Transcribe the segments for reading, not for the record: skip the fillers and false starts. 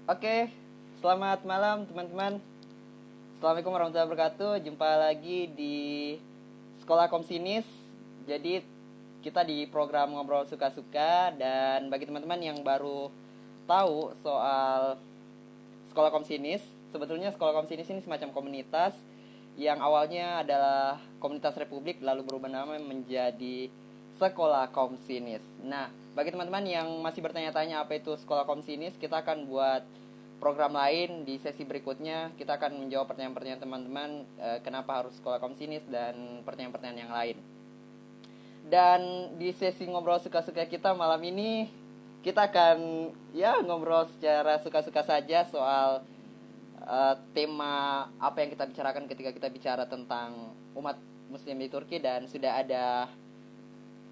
Oke, selamat malam teman-teman. Assalamualaikum warahmatullahi wabarakatuh. Jumpa lagi di Sekolah Komsinis. Jadi kita di program Ngobrol Suka-Suka. Dan bagi teman-teman yang baru tahu soal Sekolah Komsinis, sebetulnya Sekolah Komsinis ini semacam komunitas yang awalnya adalah komunitas Republik lalu berubah nama menjadi Sekolah Komsinis. Nah, bagi teman-teman yang masih bertanya-tanya apa itu Sekolah Komsinis, kita akan buat program lain di sesi berikutnya. Kita akan menjawab pertanyaan-pertanyaan teman-teman, kenapa harus Sekolah Komsinis dan pertanyaan-pertanyaan yang lain. Dan di sesi ngobrol suka-suka kita malam ini, kita akan ngobrol secara suka-suka saja soal tema apa yang kita bicarakan ketika kita bicara tentang umat muslim di Turki. Dan sudah ada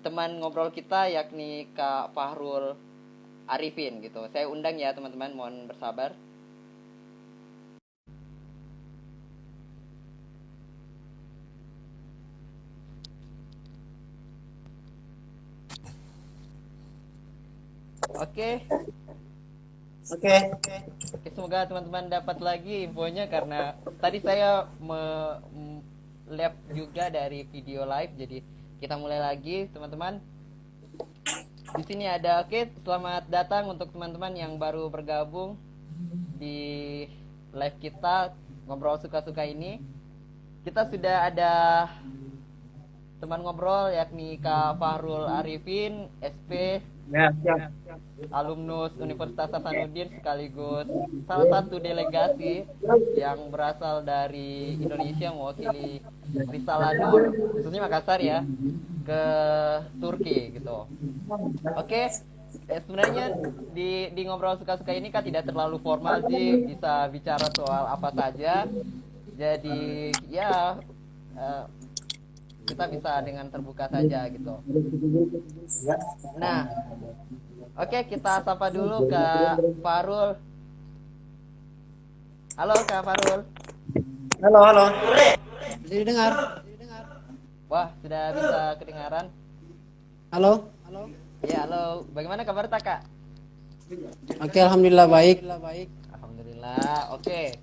teman ngobrol kita yakni Kak Fahrul Arifin gitu. Saya undang ya teman-teman, mohon bersabar. Oke. Oke. Oke, semoga teman-teman dapat lagi infonya karena tadi saya live juga dari video live. Jadi kita mulai lagi teman-teman. Di sini ada selamat datang untuk teman-teman yang baru bergabung di live kita ngobrol suka-suka ini. Kita sudah ada teman ngobrol yakni Kak Fahrul Arifin, SP, alumnus Universitas Hasanuddin sekaligus salah satu delegasi yang berasal dari Indonesia mewakili Risalah Nur, khususnya Makassar ya, ke Turki gitu. Oke, sebenarnya di ngobrol suka-suka ini kan tidak terlalu formal sih, bisa bicara soal apa saja. Jadi kita bisa dengan terbuka saja gitu. Nah, oke, kita sapa dulu Kak Farul. Halo Kak Farul. Halo. Didengar? Wah, sudah bisa kedengaran. Halo. Ya, halo. Bagaimana kabar Kak? Oke, alhamdulillah baik. Alhamdulillah. Oke.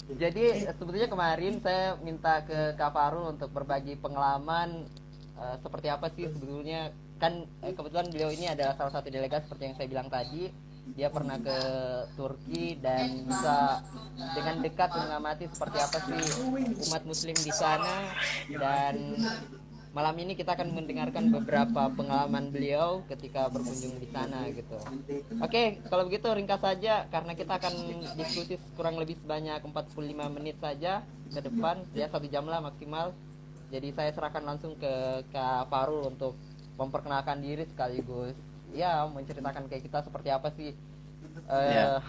Jadi sebetulnya kemarin saya minta ke Kak Farul untuk berbagi pengalaman seperti apa sih sebetulnya. Kan kebetulan beliau ini adalah salah satu delegat seperti yang saya bilang tadi. Dia pernah ke Turki dan bisa dengan dekat mengamati seperti apa sih umat muslim di sana. Dan malam ini kita akan mendengarkan beberapa pengalaman beliau ketika berkunjung di sana gitu. Oke, kalau begitu ringkas saja karena kita akan diskusi kurang lebih sebanyak 45 menit saja ke depan, ya 1 jam lah maksimal. Jadi saya serahkan langsung ke Kak Farul untuk memperkenalkan diri sekaligus ya menceritakan kayak kita seperti apa sih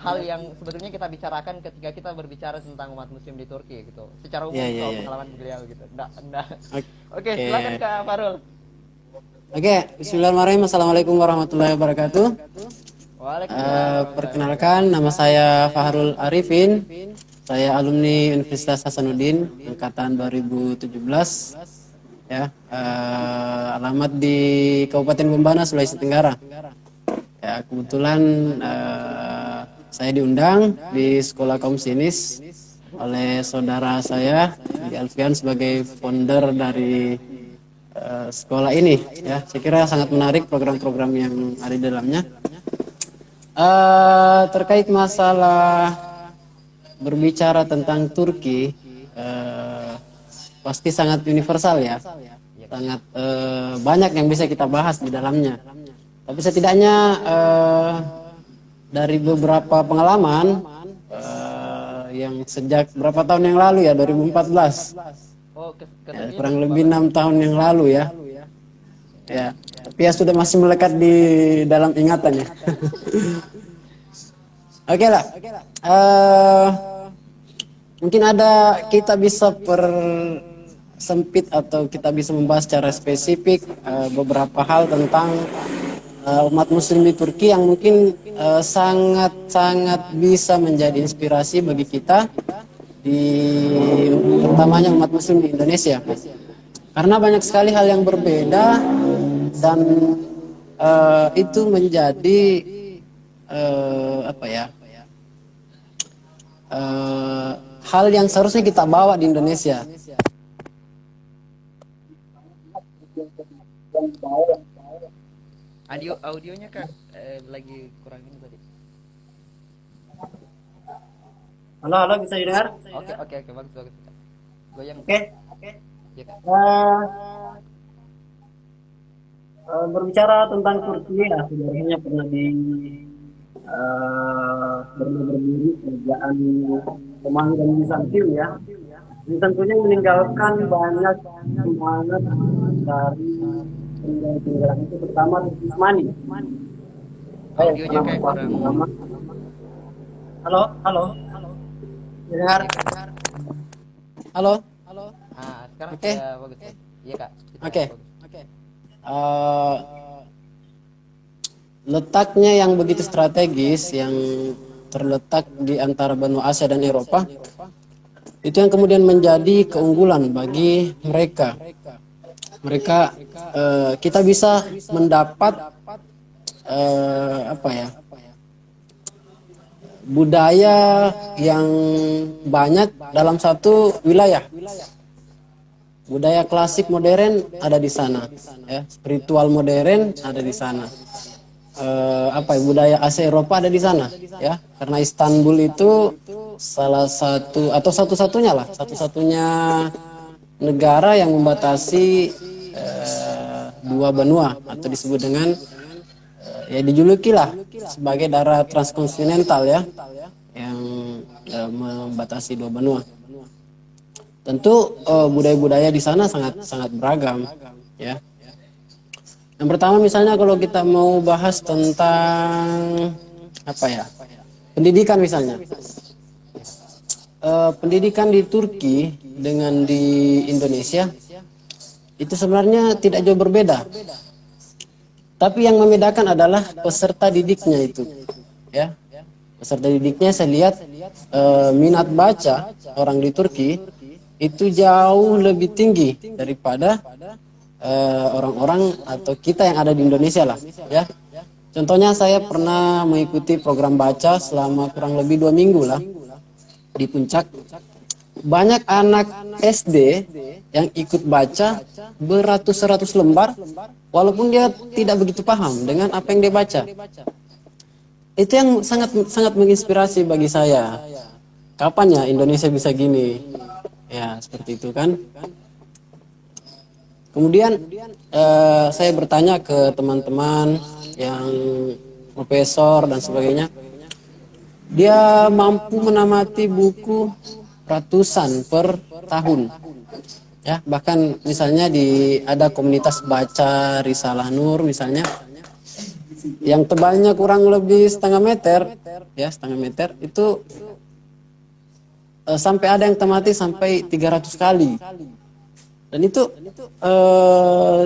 hal yang sebetulnya kita bicarakan ketika kita berbicara tentang umat muslim di Turki gitu. Secara umum soal pengalaman beliau gitu. Enggak. Oke, silakan Kak Farul. Oke, bismillahirrahmanirrahim. Assalamualaikum warahmatullahi wabarakatuh. Waalaikumsalam. Perkenalkan, nama saya Fahrul Arifin. Saya alumni Universitas Hasanuddin angkatan 2017. Ya, alamat di Kabupaten Bombana, Sulawesi Tenggara. Ya, kebetulan saya diundang di Sekolah Komsinis oleh saudara saya di Alfian sebagai founder dari sekolah ini. Ya, saya kira sangat menarik program-program yang ada di dalamnya. Terkait masalah berbicara tentang Turki, pasti sangat universal ya, sangat banyak yang bisa kita bahas di dalamnya. Tapi setidaknya dari beberapa pengalaman yang sejak berapa tahun yang lalu ya, 2014, kurang lebih 6 tahun yang lalu ya. Ya, tapi ya sudah masih melekat di dalam ingatan ya. Oke lah. Mungkin ada kita bisa sempit atau kita bisa membahas secara spesifik beberapa hal tentang umat muslim di Turki yang mungkin sangat-sangat bisa menjadi inspirasi bagi kita di utamanya umat muslim di Indonesia. Karena banyak sekali hal yang berbeda dan itu menjadi eh, hal yang seharusnya kita bawa di Indonesia. Audionya Kak lagi kurang ini tadi. Halo, halo, bisa didengar? Oke, oke, oke, bagus, bagus, Kak. Goyang. Oke. Ya, Kak. Berbicara tentang Turki ya, sebenarnya pernah pernah berdiri kerajaan Romawi dan Bizantium ya. Ini tentunya meninggalkan banyak semangat dari peninggalan itu, terutama di Usmani. Audionya kayak kurang. Halo, halo, dengar? Iya, Kak. Halo, Sekarang Oke. sudah bagus, Kak. Iya, Kak. Sudah oke. bagus. Eh, Letaknya yang begitu strategis, yang terletak di antara benua Asia dan Eropa, itu yang kemudian menjadi keunggulan bagi mereka. Kita bisa mendapat apa ya, budaya yang banyak dalam satu wilayah. Budaya klasik modern ada di sana, ya. Spiritual modern ada di sana. Budaya Asia Eropa ada di sana, ya. Karena Istanbul itu salah satu atau satu-satunya negara yang membatasi dua benua, atau disebut dengan ya dijuluki lah sebagai daerah transkontinental, ya, yang membatasi dua benua. Tentu budaya-budaya di sana sangat sangat beragam, ya. Yang pertama misalnya kalau kita mau bahas tentang pendidikan misalnya. Pendidikan di Turki dengan di Indonesia itu sebenarnya tidak jauh berbeda. Tapi yang membedakan adalah peserta didiknya itu, ya. Peserta didiknya saya lihat minat baca orang di Turki itu jauh lebih tinggi daripada orang-orang atau kita yang ada di Indonesia lah, ya. Contohnya saya pernah mengikuti program baca selama kurang lebih 2 minggu lah di Puncak. Banyak anak SD yang ikut baca beratus-ratus lembar, walaupun dia tidak begitu paham dengan apa yang dia baca. Itu yang sangat sangat menginspirasi bagi saya. Kapan ya Indonesia bisa gini? Ya, seperti itu kan. Kemudian saya bertanya ke teman-teman yang profesor dan sebagainya. Dia mampu menamati buku ratusan per tahun. Ya, bahkan misalnya ada komunitas baca Risalah Nur misalnya, yang tebalnya kurang lebih setengah meter, ya, setengah meter itu sampai ada yang temati sampai 300 kali. Dan itu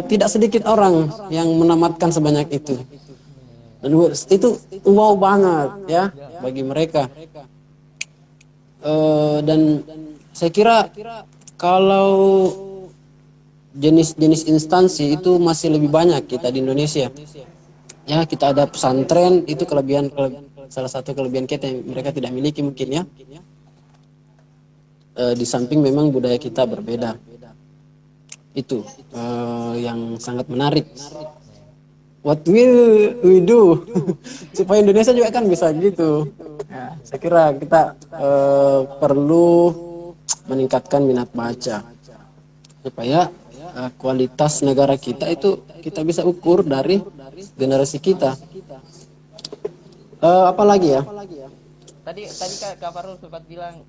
tidak sedikit orang yang menamatkan sebanyak itu. Dan itu wow banget, ya, bagi mereka. Dan saya kira kalau jenis-jenis instansi itu masih lebih banyak kita di Indonesia. Ya, kita ada pesantren, itu salah satu kelebihan kita yang mereka tidak miliki mungkin, ya. Di samping memang budaya kita berbeda. Itu yang sangat menarik. What will we do supaya Indonesia juga kan bisa gitu. Ya, saya kira kita perlu meningkatkan minat baca supaya kualitas negara kita itu kita bisa ukur dari generasi kita. Apalagi ya? Tadi Kak Farul sempat bilang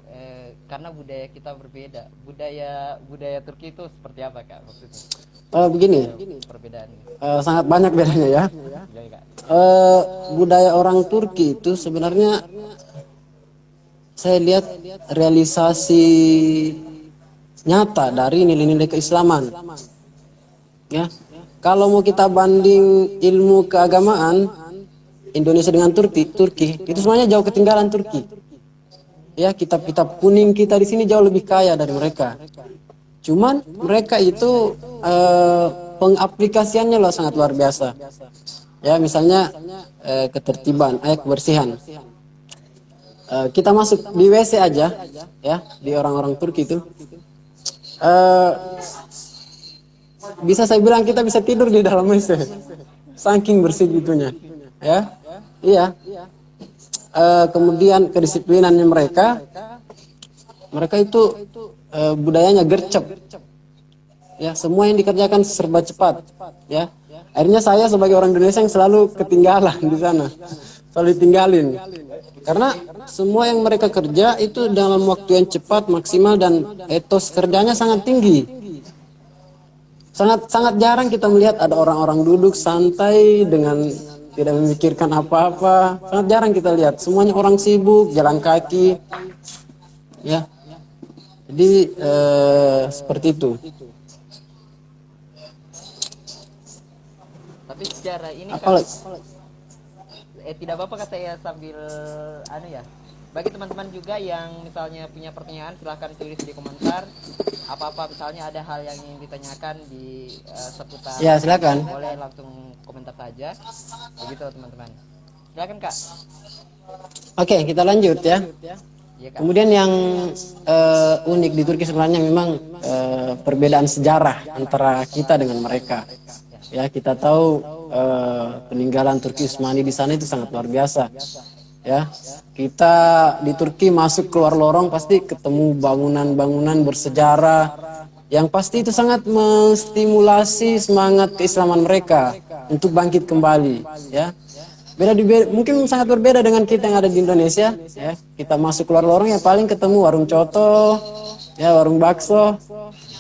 karena budaya kita berbeda. Budaya Turki itu seperti apa, Kak, maksudnya? Begini, Perbedaannya. sangat banyak bedanya, ya. Iya, Kak. Budaya orang Turki itu sebenarnya saya lihat realisasi nyata dari nilai-nilai keislaman, ya. Kalau mau kita banding ilmu keagamaan Indonesia dengan Turki itu semuanya jauh ketinggalan Turki. Ya, kitab-kitab kuning kita di sini jauh lebih kaya dari mereka. Cuman mereka itu pengaplikasiannya loh sangat luar biasa. Ya, misalnya ketertiban, kebersihan. kita masuk di WC aja, ya, di orang-orang Turki itu, eh, bisa saya bilang kita bisa tidur di dalam WC, saking bersih gitunya, ya, iya. Kemudian kedisiplinannya mereka, mereka itu budayanya gercep, ya, semua yang dikerjakan serba cepat, ya. Akhirnya saya sebagai orang Indonesia yang selalu ketinggalan di sana, selalu ditinggalin, karena semua yang mereka kerja itu dalam waktu yang cepat, maksimal, dan etos kerjanya sangat tinggi. Sangat sangat jarang kita melihat ada orang-orang duduk santai dengan tidak memikirkan apa-apa. Sangat jarang kita lihat. Semuanya orang sibuk, jalan kaki, ya. Jadi seperti itu. Tapi secara ini Kak, Apalagi, tidak apa-apa Kak saya sambil anu ya. Bagi teman-teman juga yang misalnya punya pertanyaan silahkan tulis di komentar. Apa-apa misalnya ada hal yang ingin ditanyakan di seputar, ya, silakan. boleh langsung komentar saja. Begitu teman-teman. Silakan Kak. Oke, kita lanjut ya. Iya Kak. Kemudian yang unik di Turki sebenarnya memang perbedaan sejarah antara kita dengan mereka. Ya, kita tahu peninggalan Turki Utsmani di sana itu sangat luar biasa. Ya, kita di Turki masuk keluar lorong pasti ketemu bangunan-bangunan bersejarah yang pasti itu sangat menstimulasi semangat keislaman mereka untuk bangkit kembali. Ya, mungkin sangat berbeda dengan kita yang ada di Indonesia. Ya, kita masuk keluar lorong yang paling ketemu warung coto, ya, warung bakso.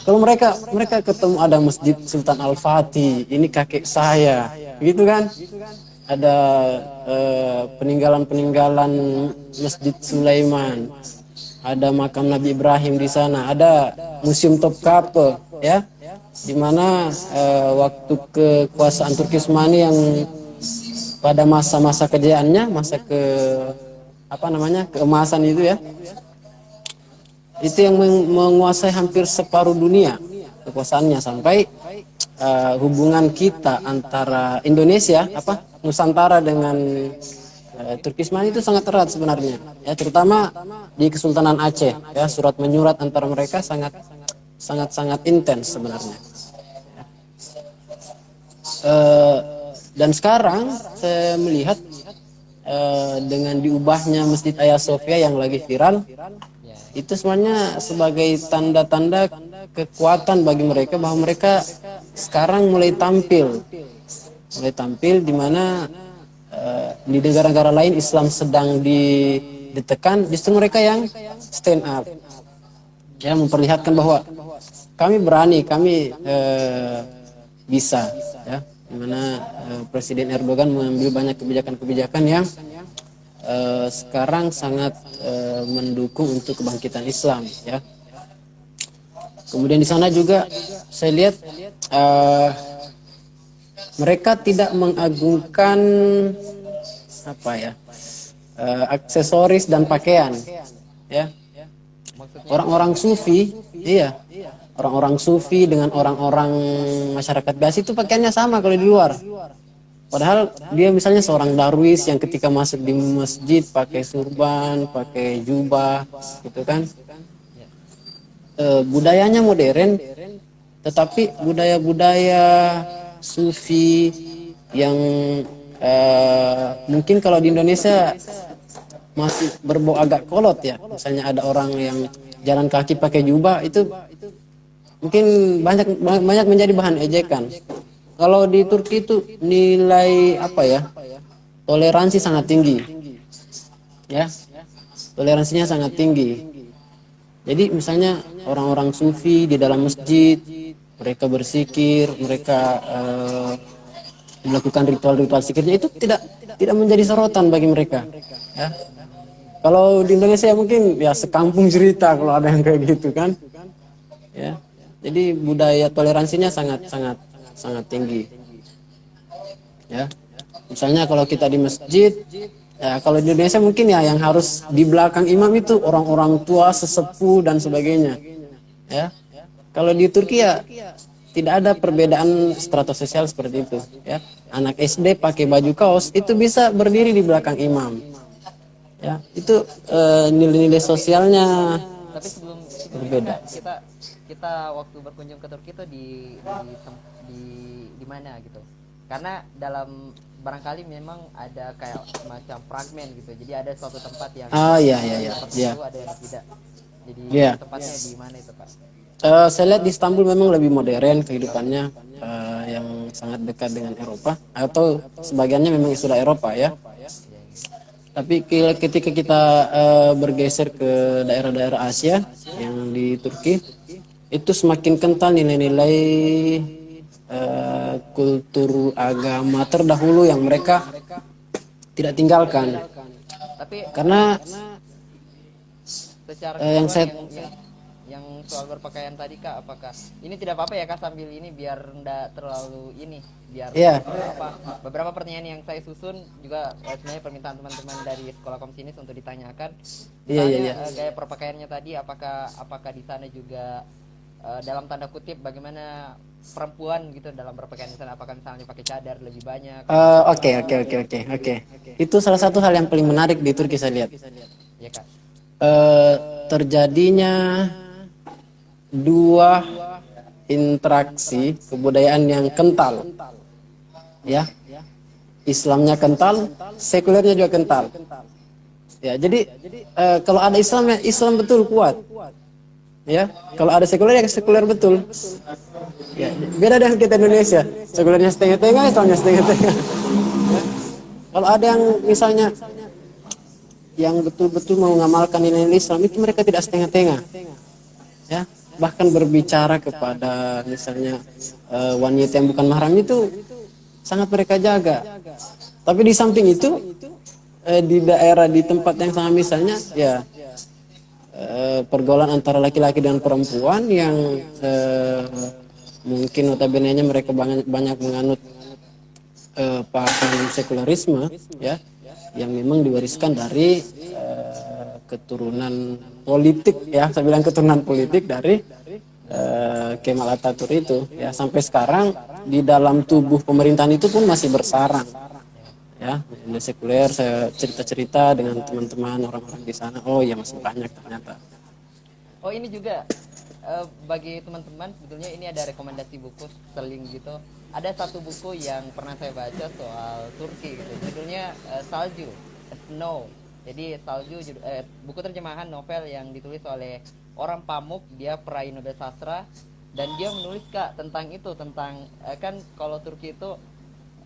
Kalau mereka ketemu ada Masjid Sultan Al-Fatih, ini kakek saya, gitu kan? Ada peninggalan-peninggalan Masjid Sulaiman, ada makam Nabi Ibrahim di sana, ada Museum Topkapi, ya, di mana waktu kekuasaan Turki Utsmani yang pada masa-masa kejayaannya, masa keemasan itu, ya, itu yang menguasai hampir separuh dunia kekuasaannya, sampai hubungan kita antara Indonesia Nusantara dengan Turki Utsmani itu sangat erat sebenarnya, ya, terutama di Kesultanan Aceh, ya, surat menyurat antara mereka sangat intens sebenarnya. Dan sekarang saya melihat dengan diubahnya Masjid Hagia Sophia yang lagi viral, itu sebenarnya sebagai tanda-tanda kekuatan bagi mereka bahwa mereka sekarang mulai tampil di mana di negara-negara lain Islam sedang ditekan, justru mereka yang stand up, ya, memperlihatkan bahwa kami berani, kami bisa, ya, di mana Presiden Erdogan mengambil banyak kebijakan-kebijakan yang sekarang sangat mendukung untuk kebangkitan Islam, ya. Kemudian di sana juga saya lihat mereka tidak mengagungkan aksesoris dan pakaian, ya. Orang-orang sufi, iya, orang-orang sufi dengan orang-orang masyarakat biasa itu pakaiannya sama kalau di luar. Padahal dia misalnya seorang darwis yang ketika masuk di masjid pakai surban, pakai jubah, gitu kan. Budayanya modern, tetapi budaya-budaya sufi yang mungkin kalau di Indonesia masih berbau agak kolot, ya. Misalnya ada orang yang jalan kaki pakai jubah, itu mungkin banyak menjadi bahan ejekan. Kalau di Turki itu nilai toleransi sangat tinggi, ya, toleransinya sangat tinggi. Jadi misalnya orang-orang sufi di dalam masjid, mereka berzikir, mereka melakukan ritual-ritual zikirnya itu tidak menjadi sorotan bagi mereka, ya. Kalau di Indonesia mungkin ya sekampung cerita kalau ada yang kayak gitu kan, ya. Jadi budaya toleransinya sangat tinggi, ya. Misalnya kalau kita di masjid, ya, kalau di Indonesia mungkin ya yang harus di belakang imam itu orang-orang tua, sesepuh dan sebagainya, ya. Kalau di Turki ya tidak ada perbedaan strata sosial seperti itu, ya. Anak SD pakai baju kaos itu bisa berdiri di belakang imam, Ya, itu nilai-nilai sosialnya Tapi sebelum itu berbeda. Kak, kita kita waktu berkunjung ke Turki itu di di mana gitu. Karena dalam barangkali memang ada kayak semacam fragmen gitu. Jadi ada suatu tempat yang Ah, iya, iya, yang iya, seperti iya. itu, ada yang tidak. Jadi itu Iya. tempatnya di mana itu Kak? Saya lihat di Istanbul memang lebih modern kehidupannya, yang sangat dekat dengan Eropa, atau sebagiannya memang sudah Eropa ya. Iya, iya. Tapi ketika kita bergeser ke daerah-daerah Asia yang di Turki, itu semakin kental nilai-nilai kultur agama terdahulu yang mereka tidak tinggalkan. Tapi Karena secara yang keseluruhan saya yang soal berpakaian tadi Kak, apakah ini tidak apa-apa ya Kak sambil ini biar ndak terlalu ini, biar ya apa, beberapa pertanyaan yang saya susun juga sebenarnya permintaan teman-teman dari sekolah komsinis untuk ditanyakan. iya iya Misalnya iya. gaya perpakaiannya tadi, apakah di sana juga dalam tanda kutip bagaimana perempuan gitu dalam berpakaian di sana, apakah misalnya pakai cadar lebih banyak atau Oke oke oke oke oke. Itu salah satu hal yang paling menarik di Turki saya lihat. ya Kak? Eh, Terjadinya dua interaksi kebudayaan yang kental, ya. Islamnya kental, sekulernya juga kental. Ya, jadi kalau ada Islam ya Islam betul kuat. Ya, kalau ada sekuler ya sekuler betul. Ya, beda dengan kita Indonesia. Sekulernya setengah-tengah, Islamnya setengah-tengah. Kalau ada yang misalnya yang betul-betul mau mengamalkan nilai Islam itu mereka tidak setengah-tengah. Ya, bahkan berbicara kepada misalnya wanita yang bukan mahram itu sangat mereka jaga. Tapi di samping itu di daerah di tempat yang sama misalnya ya pergaulan antara laki-laki dan perempuan yang eh, mungkin notabene-nya mereka banyak banyak menganut paham sekularisme ya yang memang diwariskan dari keturunan politik ya saya bilang keturunan politik dari Kemal Atatürk itu ya sampai sekarang di dalam tubuh pemerintahan itu pun masih bersarang ya di sekuler saya cerita-cerita dengan teman-teman orang-orang di sana oh ya masih banyak ternyata. Oh ini juga bagi teman-teman sebetulnya ini ada rekomendasi buku seling gitu. Ada satu buku yang pernah saya baca soal Turki gitu. Judulnya Salju, Snow. Jadi Salju buku terjemahan novel yang ditulis oleh orang Pamuk, dia peraih Nobel sastra dan dia menulis Kak tentang itu, tentang kan kalau Turki itu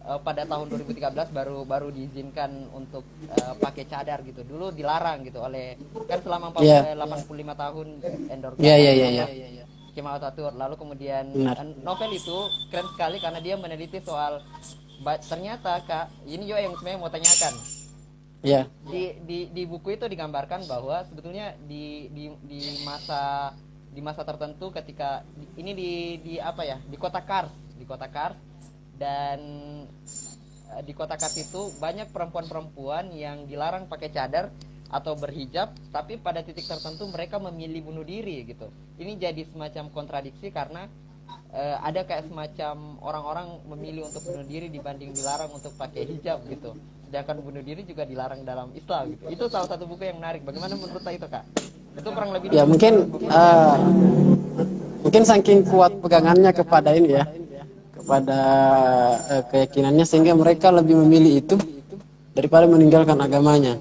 pada tahun 2013 baru baru diizinkan untuk pakai cadar gitu. Dulu dilarang gitu oleh kan selama Iya, 85 tahun iya, iya, iya, apa iya, Kemal Atatürk. Lalu kemudian benar. novel itu keren sekali karena dia meneliti soal ternyata Kak, ini juga yang sebenarnya mau tanyakan. Iya, Di buku itu digambarkan bahwa sebetulnya di masa tertentu ketika ini di apa ya di kota Kars dan di kota Kars itu banyak perempuan-perempuan yang dilarang pakai cadar atau berhijab, tapi pada titik tertentu mereka memilih bunuh diri gitu. Ini jadi semacam kontradiksi karena ada kayak semacam orang-orang memilih untuk bunuh diri dibanding dilarang untuk pakai hijab gitu. Sedangkan bunuh diri juga dilarang dalam Islam gitu. Itu salah satu buku yang menarik. Bagaimana menurut itu Kak? Itu kurang lebih ya mungkin mungkin saking kuat pegangannya kepada ini ya kepada keyakinannya sehingga mereka lebih memilih itu daripada meninggalkan agamanya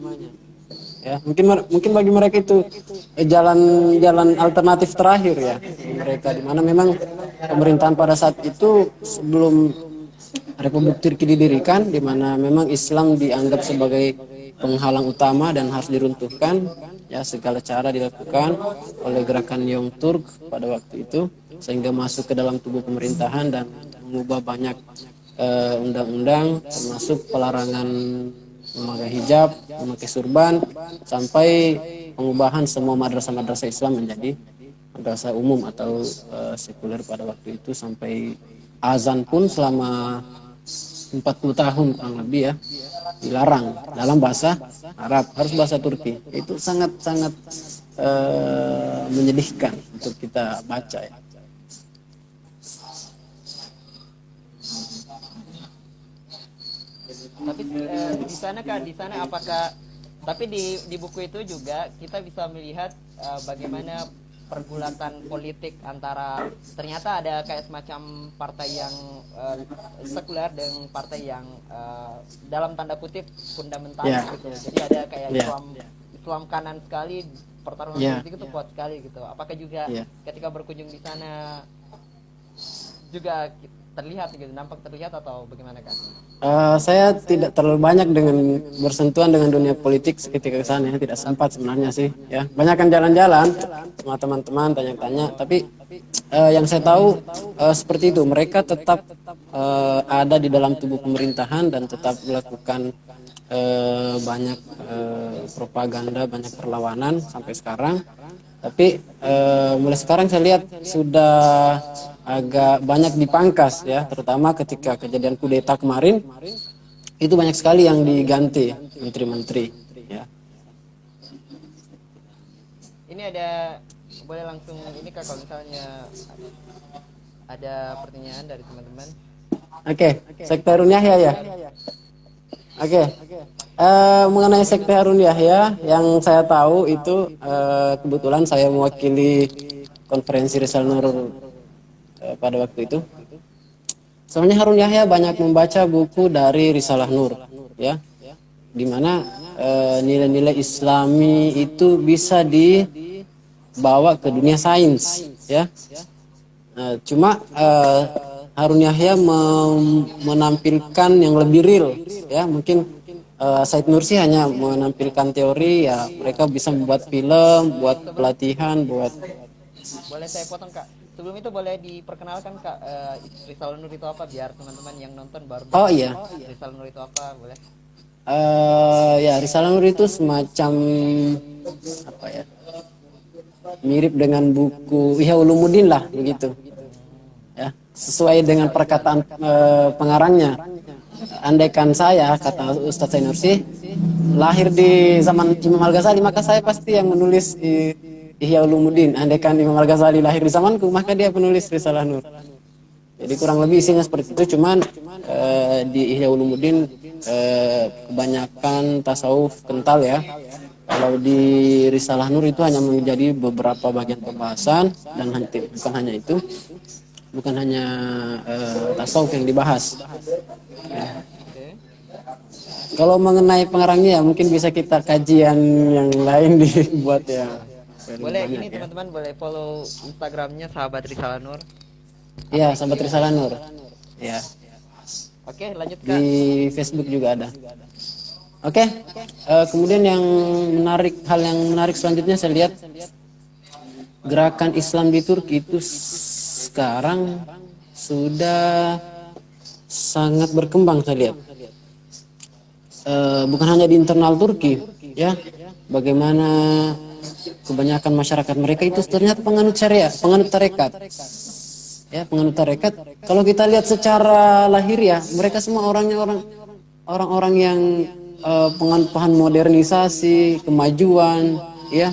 ya mungkin bagi mereka itu jalan alternatif terakhir ya mereka di mana memang pemerintahan pada saat itu sebelum Republik Turki didirikan di mana memang Islam dianggap sebagai penghalang utama dan harus diruntuhkan ya segala cara dilakukan oleh gerakan Young Turk pada waktu itu sehingga masuk ke dalam tubuh pemerintahan dan mengubah banyak undang-undang termasuk pelarangan memakai hijab, memakai surban sampai pengubahan semua madrasah-madrasah Islam menjadi madrasah umum atau sekuler pada waktu itu sampai azan pun selama 40 tahun kurang lebih ya dilarang dalam bahasa Arab harus bahasa Turki itu sangat-sangat menyedihkan untuk kita baca ya. Tapi di sana Kak, di sana apakah Tapi di buku itu juga kita bisa melihat bagaimana pergulatan politik antara, ternyata ada kayak semacam partai yang sekuler dan partai yang dalam tanda kutip fundamentalis Ya, gitu. Jadi ada kayak ya, Islam kanan sekali, pertarungan ya, politik itu kuat sekali gitu. Apakah juga ya. ketika berkunjung di sana juga terlihat gitu, nampak terlihat atau bagaimana kan? Saya tidak terlalu banyak dengan bersentuhan dengan dunia politik ketika ke sana, ya. Tidak sempat sebenarnya sih, ya. Banyak kan jalan-jalan sama teman-teman, tanya-tanya. Tapi yang saya tahu seperti itu, mereka tetap ada di dalam tubuh pemerintahan dan tetap melakukan banyak propaganda, banyak perlawanan sampai sekarang. Tapi mulai sekarang saya lihat sudah agak banyak dipangkas ya, terutama ketika kejadian kudeta kemarin itu banyak sekali yang diganti menteri-menteri ya. Ini ada, boleh langsung ini Kak kalau misalnya ada pertanyaan dari teman-teman. Oke, Sekte Harun Yahya ya. Oke. Mengenai Sekte Harun Yahya, yang saya tahu itu kebetulan saya mewakili konferensi Risale Nur pada waktu itu. Soalnya Harun Yahya banyak membaca buku dari Risalah Nur, ya, di mana nilai-nilai Islami itu bisa dibawa ke dunia sains, ya. Cuma Harun Yahya menampilkan yang lebih real, ya. Mungkin Said Nursi hanya menampilkan teori, ya. Mereka bisa membuat film, buat pelatihan, buat. Boleh saya potong Kak? Sebelum itu boleh diperkenalkan Kak, Risalah Nur itu apa biar teman-teman yang nonton baru Oh tahu iya, Risalah Nur itu apa, boleh? ya Risalah Nur itu semacam apa ya? Mirip dengan buku Ihya Ulumuddin lah begitu. Ya, sesuai dengan perkataan pengarangnya. Andaikan saya, kata Ustadz Zainursi, lahir di zaman Imam Al-Ghazali, maka saya pasti yang menulis Ihya Ulumuddin. Andaikan Imam Al-Ghazali lahir di zamanku, maka dia penulis Risalah Nur. Jadi kurang lebih isinya seperti itu, cuman di Ihya Ulumuddin kebanyakan tasawuf kental ya. Kalau di Risalah Nur itu hanya menjadi beberapa bagian pembahasan dan bukan hanya itu, bukan hanya tasawuf yang dibahas. Ya. Oke. Kalau mengenai pengarangnya ya mungkin bisa kita kajian yang lain dibuat ya. Lebih Boleh banyak ini ya. teman-teman boleh follow Instagramnya Sahabat Risalah Nur. Iya, Apa sahabat IG-nya ada? Risalah Nur. Ya, Oke, lanjut di Kak. Facebook juga ada. Oke, kemudian hal yang menarik selanjutnya saya lihat gerakan Islam di Turki itu sekarang sudah sangat berkembang saya lihat. Bukan hanya di internal Turki, ya, bagaimana kebanyakan masyarakat mereka itu ternyata penganut syariat, penganut tarekat, ya, penganut tarekat. Kalau kita lihat secara lahiriah, mereka semua orang-orang yang penganut paham modernisasi, kemajuan, ya.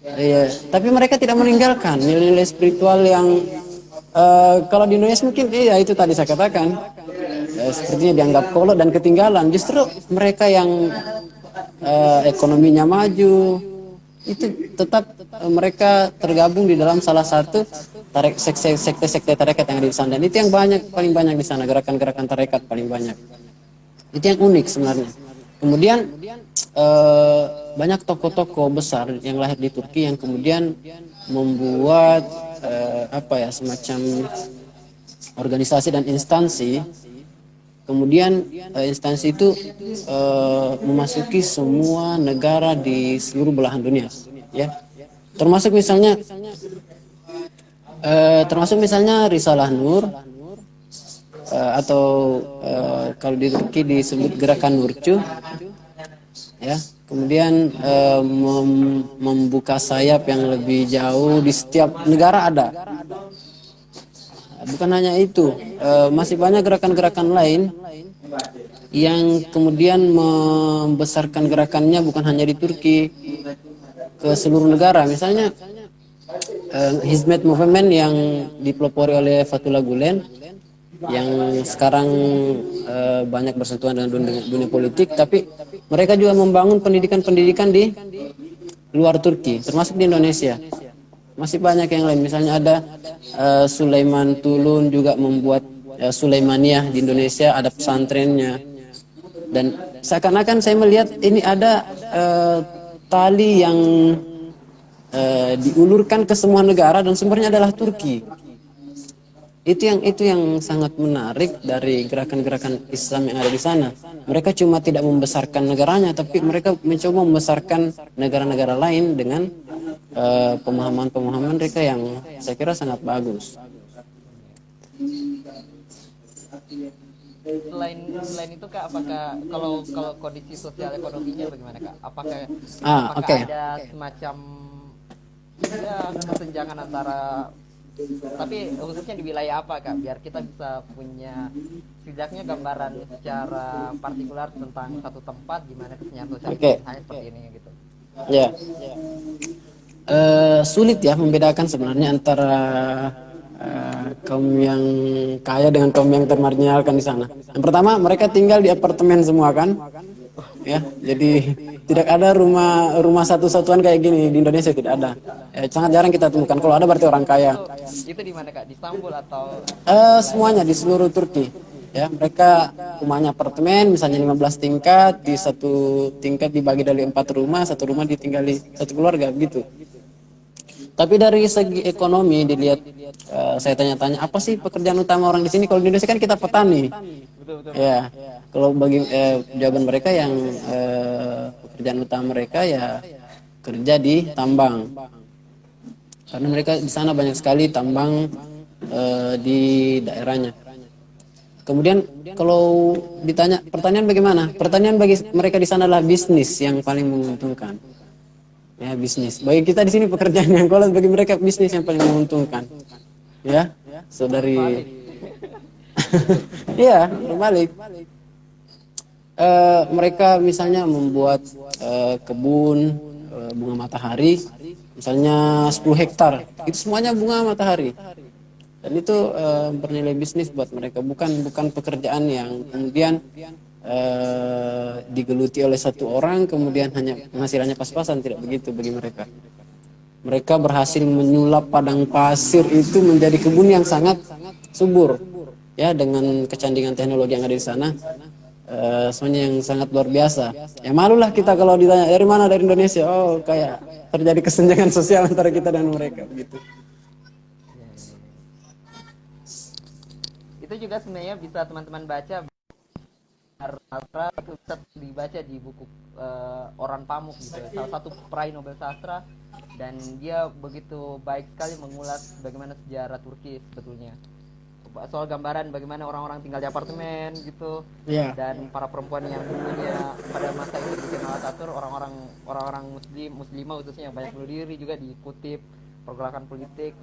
Iya, tapi mereka tidak meninggalkan nilai-nilai spiritual yang kalau di Indonesia mungkin iya itu tadi saya katakan sepertinya dianggap kolot dan ketinggalan. Justru mereka yang ekonominya maju itu tetap mereka tergabung di dalam salah satu sekte-sekte tarekat yang ada di sana, dan itu yang paling banyak di sana, gerakan-gerakan tarekat paling banyak. Itu yang unik sebenarnya. Kemudian banyak tokoh-tokoh besar yang lahir di Turki yang kemudian membuat apa ya, semacam organisasi dan instansi. Kemudian instansi itu memasuki semua negara di seluruh belahan dunia, ya. Termasuk misalnya Risalah Nur, atau kalau di Turki disebut gerakan Nurcu, ya. Kemudian membuka sayap yang lebih jauh di setiap negara ada. Bukan hanya itu, masih banyak gerakan-gerakan lain yang kemudian membesarkan gerakannya bukan hanya di Turki, ke seluruh negara. Misalnya Hizmet Movement yang dipelopori oleh Fethullah Gulen yang sekarang banyak bersentuhan dengan dunia politik, tapi mereka juga membangun pendidikan-pendidikan di luar Turki, termasuk di Indonesia. Masih banyak yang lain, misalnya ada Sulaiman Tulun juga membuat Sulaimaniyah di Indonesia, ada pesantrennya. Dan seakan-akan saya melihat ini ada tali yang diulurkan ke semua negara dan sumbernya adalah Turki. Itu yang sangat menarik dari gerakan-gerakan Islam yang ada di sana. Mereka cuma tidak membesarkan negaranya, tapi mereka mencoba membesarkan negara-negara lain dengan pemahaman-pemahaman mereka yang saya kira sangat bagus. Selain itu Kak, apakah kalau kalau kondisi sosial ekonominya bagaimana Kak? Apakah Oke. ada semacam ya kesenjangan antara, tapi khususnya di wilayah apa Kak, biar kita bisa punya setidaknya gambaran secara partikular tentang satu tempat gimana kesenjangan sosial itu Oke. misalnya seperti ini gitu. Ya. Sulit ya membedakan sebenarnya antara kaum yang kaya dengan kaum yang termarginalkan di sana. Yang pertama, mereka tinggal di apartemen semua kan, ya. Jadi tidak ada rumah satu-satuan kayak gini di Indonesia, tidak ada. Sangat jarang kita temukan. Kalau ada berarti orang kaya. Itu di mana Kak? Di Istanbul atau wilayah? Semuanya di seluruh Turki. Ya, mereka rumahnya apartemen, misalnya 15 tingkat, di satu tingkat dibagi dari 4 rumah, satu rumah ditinggali satu keluarga begitu. Tapi dari segi ekonomi dilihat, saya tanya-tanya apa sih pekerjaan utama orang di sini? Kalau di Indonesia kan kita petani, Betul betul. ya. Kalau bagi jawaban mereka yang pekerjaan utama mereka ya kerja di tambang, karena mereka di sana banyak sekali tambang di daerahnya. Kemudian kalau ditanya pertanian bagaimana? Pertanian bagi mereka di sana adalah bisnis yang paling menguntungkan. Ya, bisnis. Bagi kita di sini pekerjaan yang kolot, bagi mereka bisnis yang paling menguntungkan. Ya, saudari. Terbalik. Iya, berbalik. Mereka misalnya membuat kebun bunga matahari, misalnya 10 hektar, itu semuanya bunga matahari. Dan itu bernilai bisnis buat mereka, bukan pekerjaan yang kemudian digeluti oleh satu orang kemudian hanya penghasilannya pas-pasan. Tidak begitu bagi mereka. Mereka berhasil menyulap padang pasir itu menjadi kebun yang sangat subur, ya, dengan kecandingan teknologi yang ada di sana. Semuanya yang sangat luar biasa. Ya malulah kita kalau ditanya dari mana, dari Indonesia. Oh, kayak terjadi kesenjangan sosial antara kita dan mereka begitu. Ya, ya, ya. Itu juga sebenarnya bisa teman-teman baca, sastra itu bisa dibaca di buku Orhan Pamuk gitu, salah satu peraih Nobel sastra, dan dia begitu baik sekali mengulas bagaimana sejarah Turki sebetulnya, soal gambaran bagaimana orang-orang tinggal di apartemen gitu, Ya. dan para perempuan yang dulunya pada masa itu dikenal Atatur, orang-orang muslimah khususnya yang banyak bunuh diri juga dikutip pergerakan politik.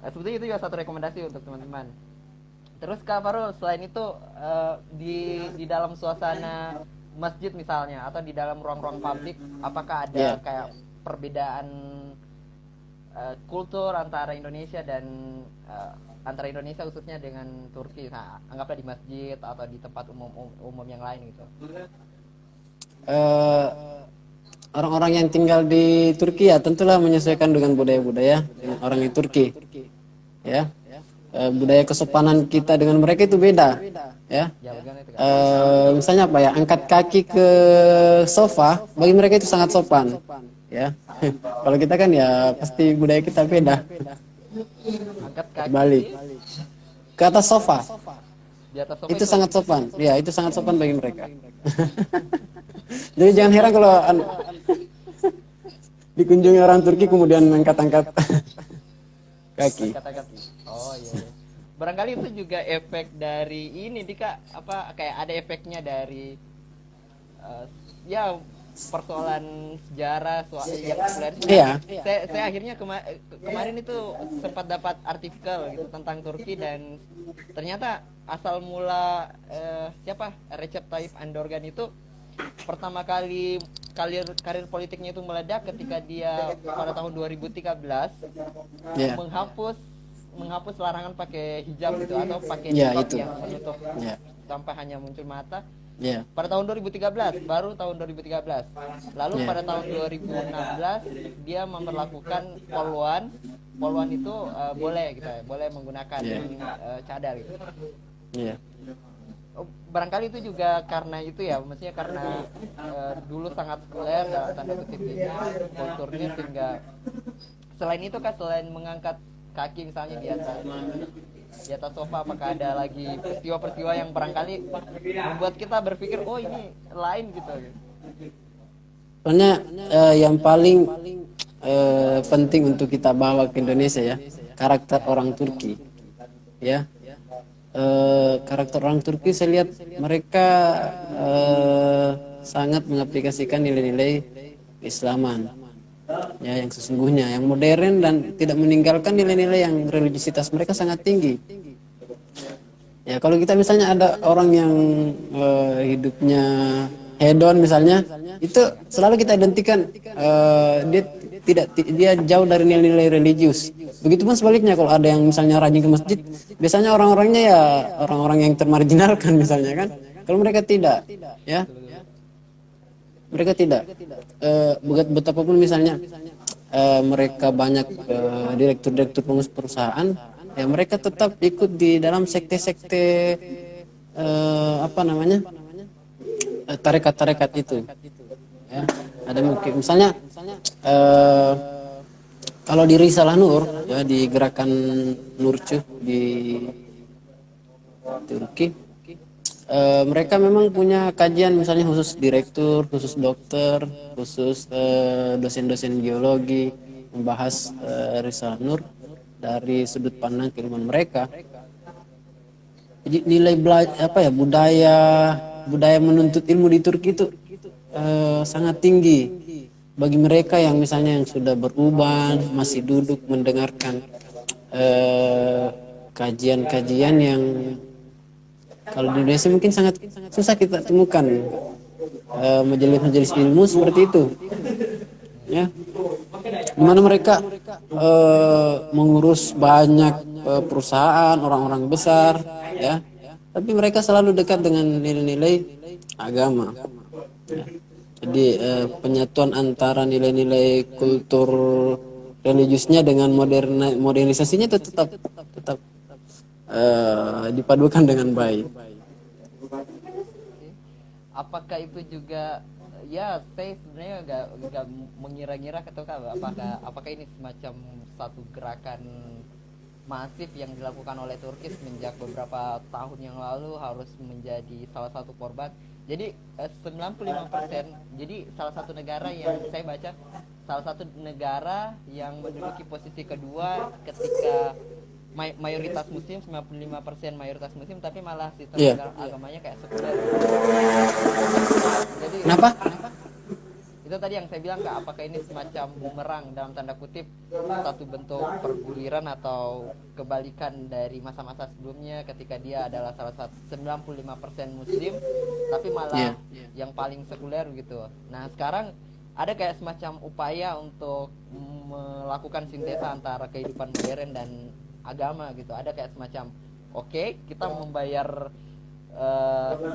Sebetulnya itu juga satu rekomendasi untuk teman-teman. Terus Kak Farul, selain itu di dalam suasana masjid misalnya atau di dalam ruang-ruang publik, apakah ada Ya. kayak perbedaan kultur antara Indonesia dan antara Indonesia khususnya dengan Turki? Nah, anggaplah di masjid atau di tempat umum yang lain gitu. Eh, Orang-orang yang tinggal di Turki ya tentulah menyesuaikan dengan budaya-budaya dengan orang di Turki. Ya. Budaya kesopanan kita dengan mereka itu beda. Ya. Ya, bagaimana itu Kak? Misalnya apa ya? Angkat kaki ke sofa bagi mereka itu sangat sopan. Ya. Kalau kita kan ya pasti budaya kita beda. Angkat kaki Balik ke atas sofa. di atas sofa Itu itu. sangat sopan. Ya, itu sangat sopan bagi mereka. Jadi jangan heran kalau dikunjungi orang Turki kemudian angkat-angkat kaki. Kata-kata. Oh iya, iya. Barangkali itu juga efek dari ini nih Kak, apa kayak ada efeknya dari eh, ya persoalan sejarah soal yang populer. Iya. Saya akhirnya kemarin itu sempat dapat artikel gitu tentang Turki, dan ternyata asal mula siapa Recep Tayyip Erdogan itu pertama kali karir politiknya itu meledak ketika dia pada tahun 2013 Iya. menghapus menghapus larangan pakai hijab gitu atau pakai Ya, niqab itu. yang menutup Ya. sampai hanya muncul mata Ya. pada tahun 2013, baru tahun 2013. Lalu Ya. pada tahun 2016 dia memperlakukan poluan. Poluan itu boleh gitu ya, boleh menggunakan Ya. cadar gitu. Ya. Barangkali itu juga karena itu ya, maksudnya karena dulu sangat sekuler dalam tanda kutip ini kulturnya, sehingga selain itu kan, selain mengangkat kaki misalnya di atas sofa, apakah ada lagi peristiwa-peristiwa yang barangkali membuat kita berpikir oh ini lain gitu. Soalnya yang paling penting untuk kita bawa ke Indonesia ya, karakter orang Turki. Ya. Karakter orang Turki saya lihat mereka sangat mengaplikasikan nilai-nilai keislaman ya, yang sesungguhnya, yang modern, dan tidak meninggalkan nilai-nilai yang religiusitas mereka sangat tinggi. Ya, kalau kita misalnya ada orang yang hidupnya hedon misalnya, itu selalu kita identikan dia jauh dari nilai-nilai religius. Begitupun sebaliknya, kalau ada yang misalnya rajin ke masjid, biasanya orang-orangnya ya orang-orang yang termarginalkan misalnya kan. Kalau mereka tidak, ya mereka tidak. Betapapun misalnya mereka banyak direktur-direktur pengurus perusahaan, ya mereka tetap ikut di dalam sekte-sekte apa namanya, tarekat-tarekat itu. Ya, ada mungkin misalnya kalau di Risalah Nur ya, di gerakan Nurcuh di Turki, mereka memang punya kajian misalnya khusus direktur, khusus dokter, khusus dosen-dosen geologi, membahas Risalah Nur dari sudut pandang keilmuan mereka. Jadi nilai budaya menuntut ilmu di Turki itu sangat tinggi. Bagi mereka yang misalnya yang sudah beruban, masih duduk mendengarkan kajian-kajian yang kalau di Indonesia mungkin sangat susah kita temukan majelis-majelis ilmu seperti itu, ya, dimana mereka mengurus banyak perusahaan, orang-orang besar, ya, tapi mereka selalu dekat dengan nilai-nilai agama. Ya. Jadi penyatuan antara nilai-nilai kultur religiusnya dengan modernisasinya itu tetap dipadukan dengan baik. Apakah itu juga ya, saya sebenarnya gak mengira-ngira atau apakah ini semacam satu gerakan masif yang dilakukan oleh Turki semenjak beberapa tahun yang lalu harus menjadi salah satu korban. Jadi 95%, jadi salah satu negara yang saya baca, salah satu negara yang menduduki posisi kedua ketika mayoritas muslim, 95% mayoritas muslim, tapi malah sistem agamanya kayak sekuler. Jadi Kenapa? itu tadi yang saya bilang, nggak, apakah ini semacam bumerang dalam tanda kutip, satu bentuk perguliran atau kebalikan dari masa-masa sebelumnya ketika dia adalah salah satu 95% muslim tapi malah yang paling sekuler gitu. Nah sekarang ada kayak semacam upaya untuk melakukan sintesa antara kehidupan modern dan agama gitu. Ada kayak semacam kita membayar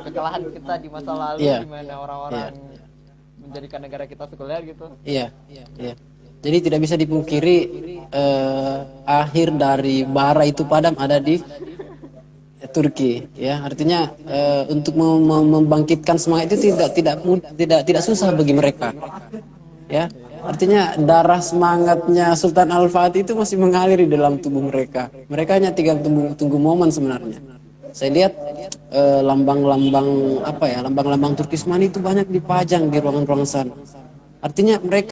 kekalahan kita di masa lalu, di mana orang-orang menjadikan negara kita sekuler gitu. Iya. Jadi tidak bisa dipungkiri akhir dari bara itu padam ada di Turki, ya. Artinya untuk membangkitkan semangat itu tidak susah bagi mereka, ya. Artinya darah semangatnya Sultan Al-Fatih itu masih mengalir di dalam tubuh mereka. Mereka hanya tinggal tunggu momen sebenarnya. Saya lihat lambang-lambang Turkismani itu banyak dipajang di ruangan-ruangan sana. Artinya mereka.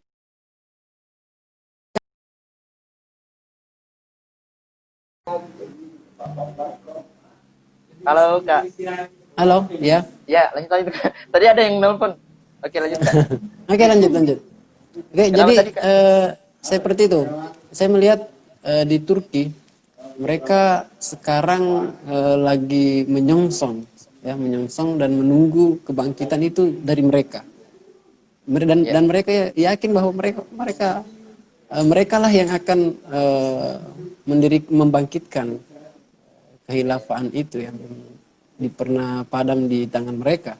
Halo Kak. Halo, ya. Ya, lanjut. Tadi ada yang nelpon. Oke, lanjut Kak. Oke, lanjut. Oke, jadi seperti itu. Saya melihat di Turki mereka sekarang lagi menyongsong dan menunggu kebangkitan itu dari mereka. Dan mereka yakin bahwa mereka mereka lah yang akan membangkitkan kehilafan itu yang pernah padam di tangan mereka.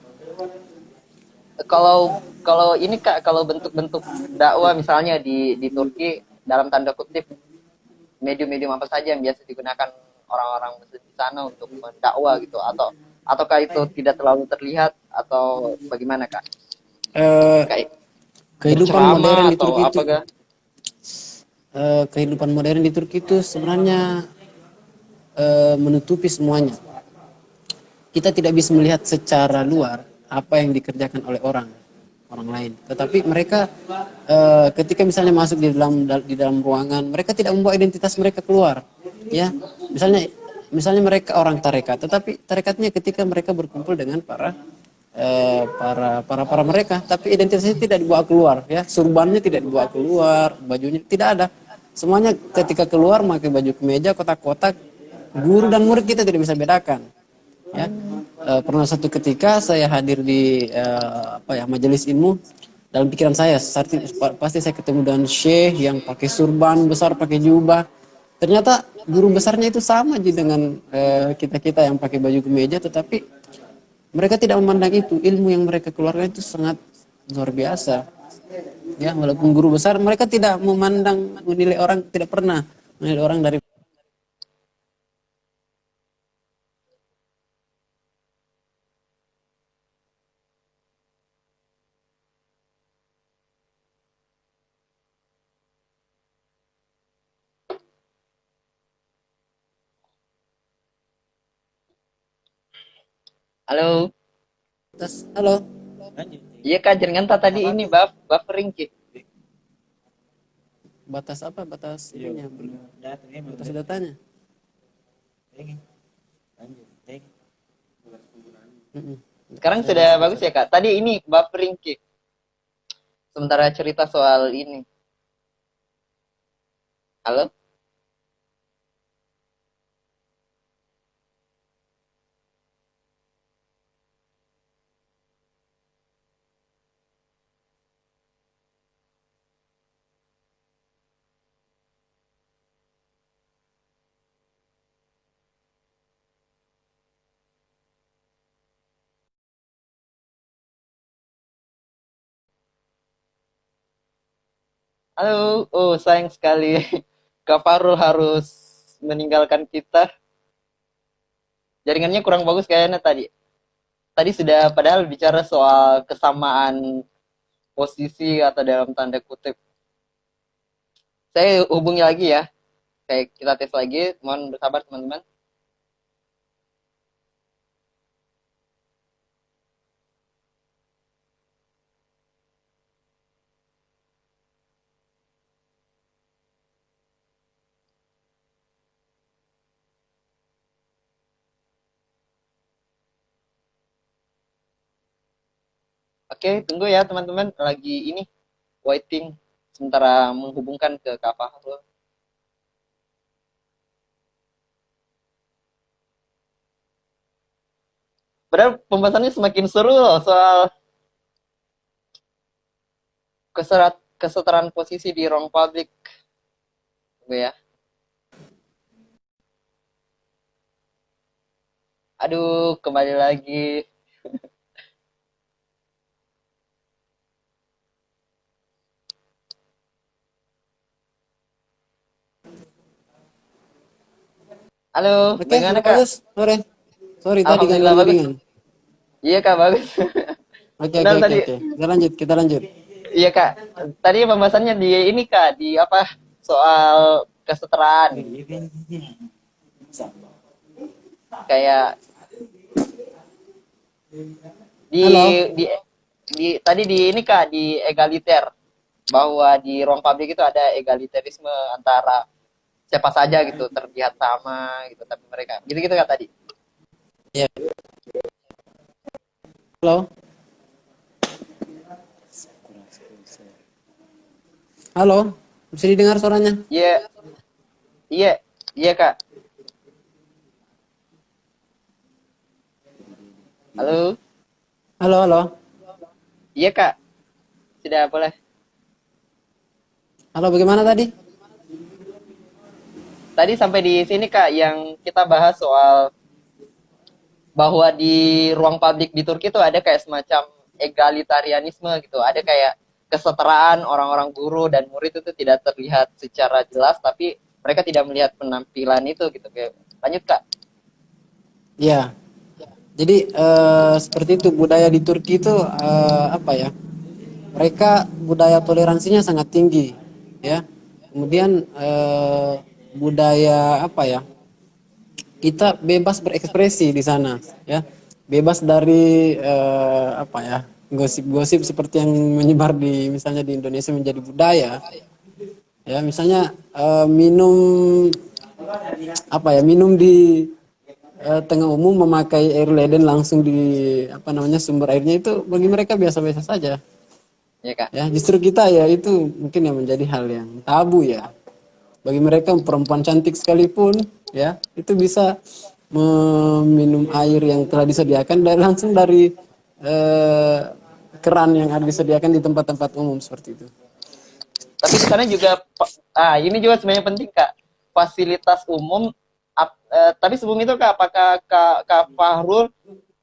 Kalau kalau ini Kak, kalau bentuk-bentuk dakwah misalnya di Turki dalam tanda kutip medium-medium apa saja yang biasa digunakan orang-orang Muslim di sana untuk mendakwah gitu, atau ataukah itu tidak terlalu terlihat atau bagaimana Kak? Eh, Kayak kehidupan modern berceramah di atau Turki itu apakah? kehidupan modern di Turki itu sebenarnya menutupi semuanya. Kita tidak bisa melihat secara luar apa yang dikerjakan oleh orang lain. Tetapi mereka ketika misalnya masuk di dalam ruangan, mereka tidak membawa identitas mereka keluar. Ya, misalnya mereka orang tarekat, tetapi tarekatnya ketika mereka berkumpul dengan para mereka, tapi identitasnya tidak dibawa keluar. Ya, surbannya tidak dibawa keluar, bajunya tidak ada. Semuanya ketika keluar pakai baju kemeja kotak-kotak, guru dan murid kita tidak bisa bedakan. Ya, pernah satu ketika saya hadir di majelis ilmu, dalam pikiran saya pasti saya ketemu dengan syekh yang pakai surban besar, pakai jubah. Ternyata guru besarnya itu sama aja dengan kita kita yang pakai baju kemeja, tetapi mereka tidak memandang itu. Ilmu yang mereka keluarkan itu sangat luar biasa. Ya, walaupun guru besar, mereka tidak memandang menilai orang, tidak pernah menilai orang dari. Halo. Halo, Iya Kak, jaringan tadi ini buffering Ki. batas apa? Batas ininya, batas datanya. Mm-mm. Sekarang sudah bagus ya Kak. Tadi ini buffering Ki. Sementara cerita soal ini. Halo? Halo. Oh, sayang sekali. Kak Farul harus meninggalkan kita. Jaringannya kurang bagus kayaknya tadi. Tadi sudah padahal bicara soal kesamaan posisi atau dalam tanda kutip. Saya hubungi lagi ya. Kayak kita tes lagi. Mohon bersabar teman-teman. Oke, tunggu ya teman-teman. Lagi ini waiting sementara menghubungkan ke Kak Fahrul. Padahal pembahasannya semakin seru loh soal kesetaraan posisi di ruang publik. Tunggu ya. Aduh, kembali lagi. Halo, Oke, bagaimana sudah Kak? bagus. Sorry tadi Alhamdulillah gangguan bagus. jaringan. Iya Kak, bagus. Oke, oke, Padahal oke, tadi, oke. Kita lanjut. iya Kak, tadi pembahasannya di ini Kak, di apa, soal kesetaraan. Kayak di, Halo. di, tadi di ini Kak, di egaliter. Bahwa di ruang publik itu ada egaliterisme antara siapa saja gitu, terlihat sama gitu, tapi mereka, gitu-gitu Kak tadi. Ya. Halo. Halo. Bisa didengar suaranya? Iya, iya, iya Kak. Halo, Halo, halo. iya Kak, sudah boleh. Halo, bagaimana tadi? Tadi sampai di sini Kak yang kita bahas soal bahwa di ruang publik di Turki itu ada kayak semacam egalitarianisme gitu. Ada kayak kesetaraan orang-orang guru dan murid itu tidak terlihat secara jelas, tapi mereka tidak melihat penampilan itu gitu. Kayak lanjut Kak. Ya, jadi seperti itu budaya di Turki itu apa ya? Mereka budaya toleransinya sangat tinggi, ya. Kemudian budaya apa ya? Kita bebas berekspresi di sana, ya. Bebas dari apa ya? Gosip-gosip seperti yang menyebar di misalnya di Indonesia menjadi budaya. Ya, misalnya minum apa ya? Minum di tengah umum memakai air leden langsung di apa namanya sumber airnya itu bagi mereka biasa-biasa saja. Ya Kak. Ya, justru kita ya itu mungkin yang menjadi hal yang tabu ya. Bagi mereka perempuan cantik sekalipun ya, itu bisa meminum air yang telah disediakan dan langsung dari eh, keran yang ada disediakan di tempat-tempat umum seperti itu. Tapi di sana juga ini juga sebenarnya penting Kak. Fasilitas umum tapi sebelum itu Kak, apakah Kak Fahrul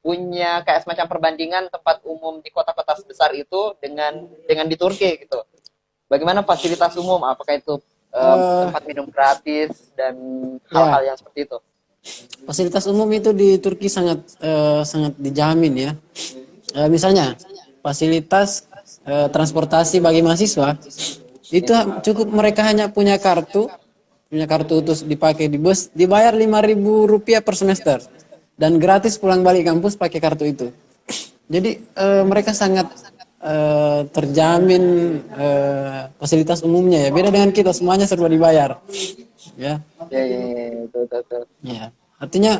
punya kayak semacam perbandingan tempat umum di kota-kota besar itu dengan di Turki gitu? Bagaimana fasilitas umum? Apakah itu Eh, tempat minum gratis dan hal-hal ya, yang seperti itu? fasilitas umum itu di Turki sangat sangat dijamin ya. Misalnya fasilitas transportasi bagi mahasiswa itu cukup mereka hanya punya kartu terus dipakai di bus, dibayar 5.000 rupiah per semester dan gratis pulang balik kampus pakai kartu itu. Jadi mereka sangat terjamin fasilitas umumnya ya. Beda dengan kita semuanya serba dibayar. Ya. Ya, ya, ya, betul, betul, betul. Ya, artinya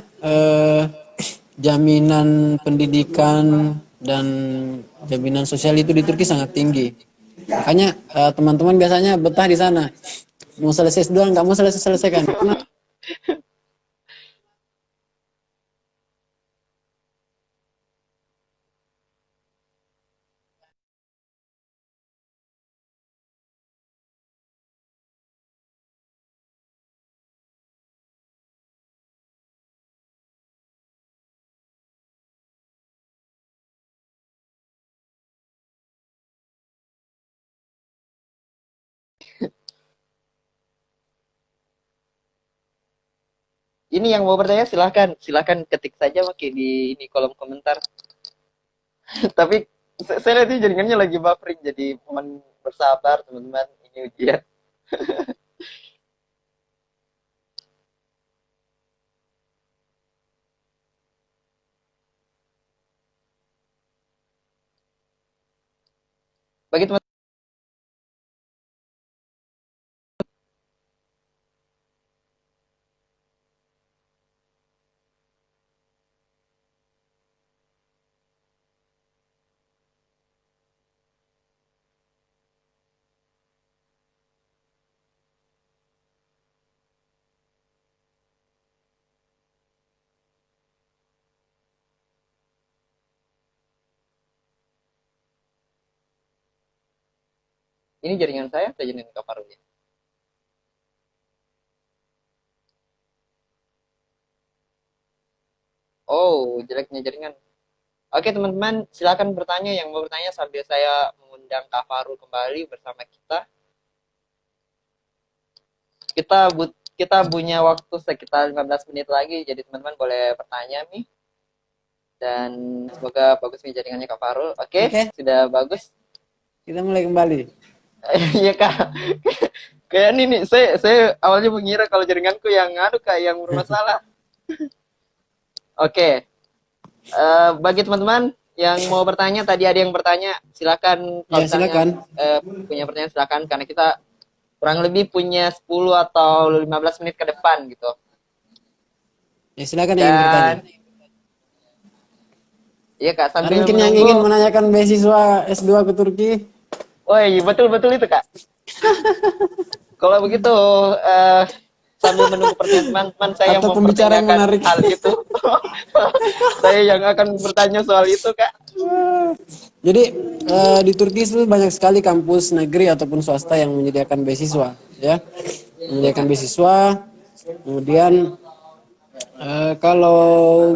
jaminan pendidikan dan jaminan sosial itu di Turki sangat tinggi. Makanya teman-teman biasanya betah di sana. Mau selesai doang, nggak mau selesaikan. Karena Ini yang mau bertanya silahkan, silahkan ketik saja pakai di kolom komentar. Tapi saya lihat ini jaringannya lagi buffering, jadi mohon bersabar teman-teman. Ini ujian. Bagi teman ini jaringan saya atau jaringan Kak Farul ya? Oh, jeleknya jaringan. Oke teman-teman, silakan bertanya yang mau bertanya sambil saya mengundang Kak Farul kembali bersama kita. Kita punya waktu sekitar 15 menit lagi, jadi teman-teman boleh bertanya nih. Dan semoga bagus nih jaringannya Kak Farul. Oke, oke, sudah bagus. kita mulai kembali. Iya Kak. Kayak ini nih, saya awalnya mengira kalau jaringanku yang Kak yang bermasalah. Oke, bagi teman-teman yang mau bertanya, tadi ada yang bertanya, silakan kalau Ya, misalnya silakan. punya pertanyaan silakan karena kita kurang lebih punya 10 atau 15 menit ke depan gitu. Ya, silakan yang ingin bertanya. Dan iya Kak, Dan sambil mungkin yang ingin menunggu. menanyakan beasiswa S2 ke Turki, Oh iya, betul-betul itu Kak. Kalau begitu, sambil menunggu pertanyaan teman-teman, saya Atau mau pembicara yang mempertanyakan menarik. hal itu. Saya yang akan bertanya soal itu, Kak. Jadi di Turki itu banyak sekali kampus negeri ataupun swasta yang menyediakan beasiswa, ya, Iya, menyediakan Kak. beasiswa. Kemudian kalau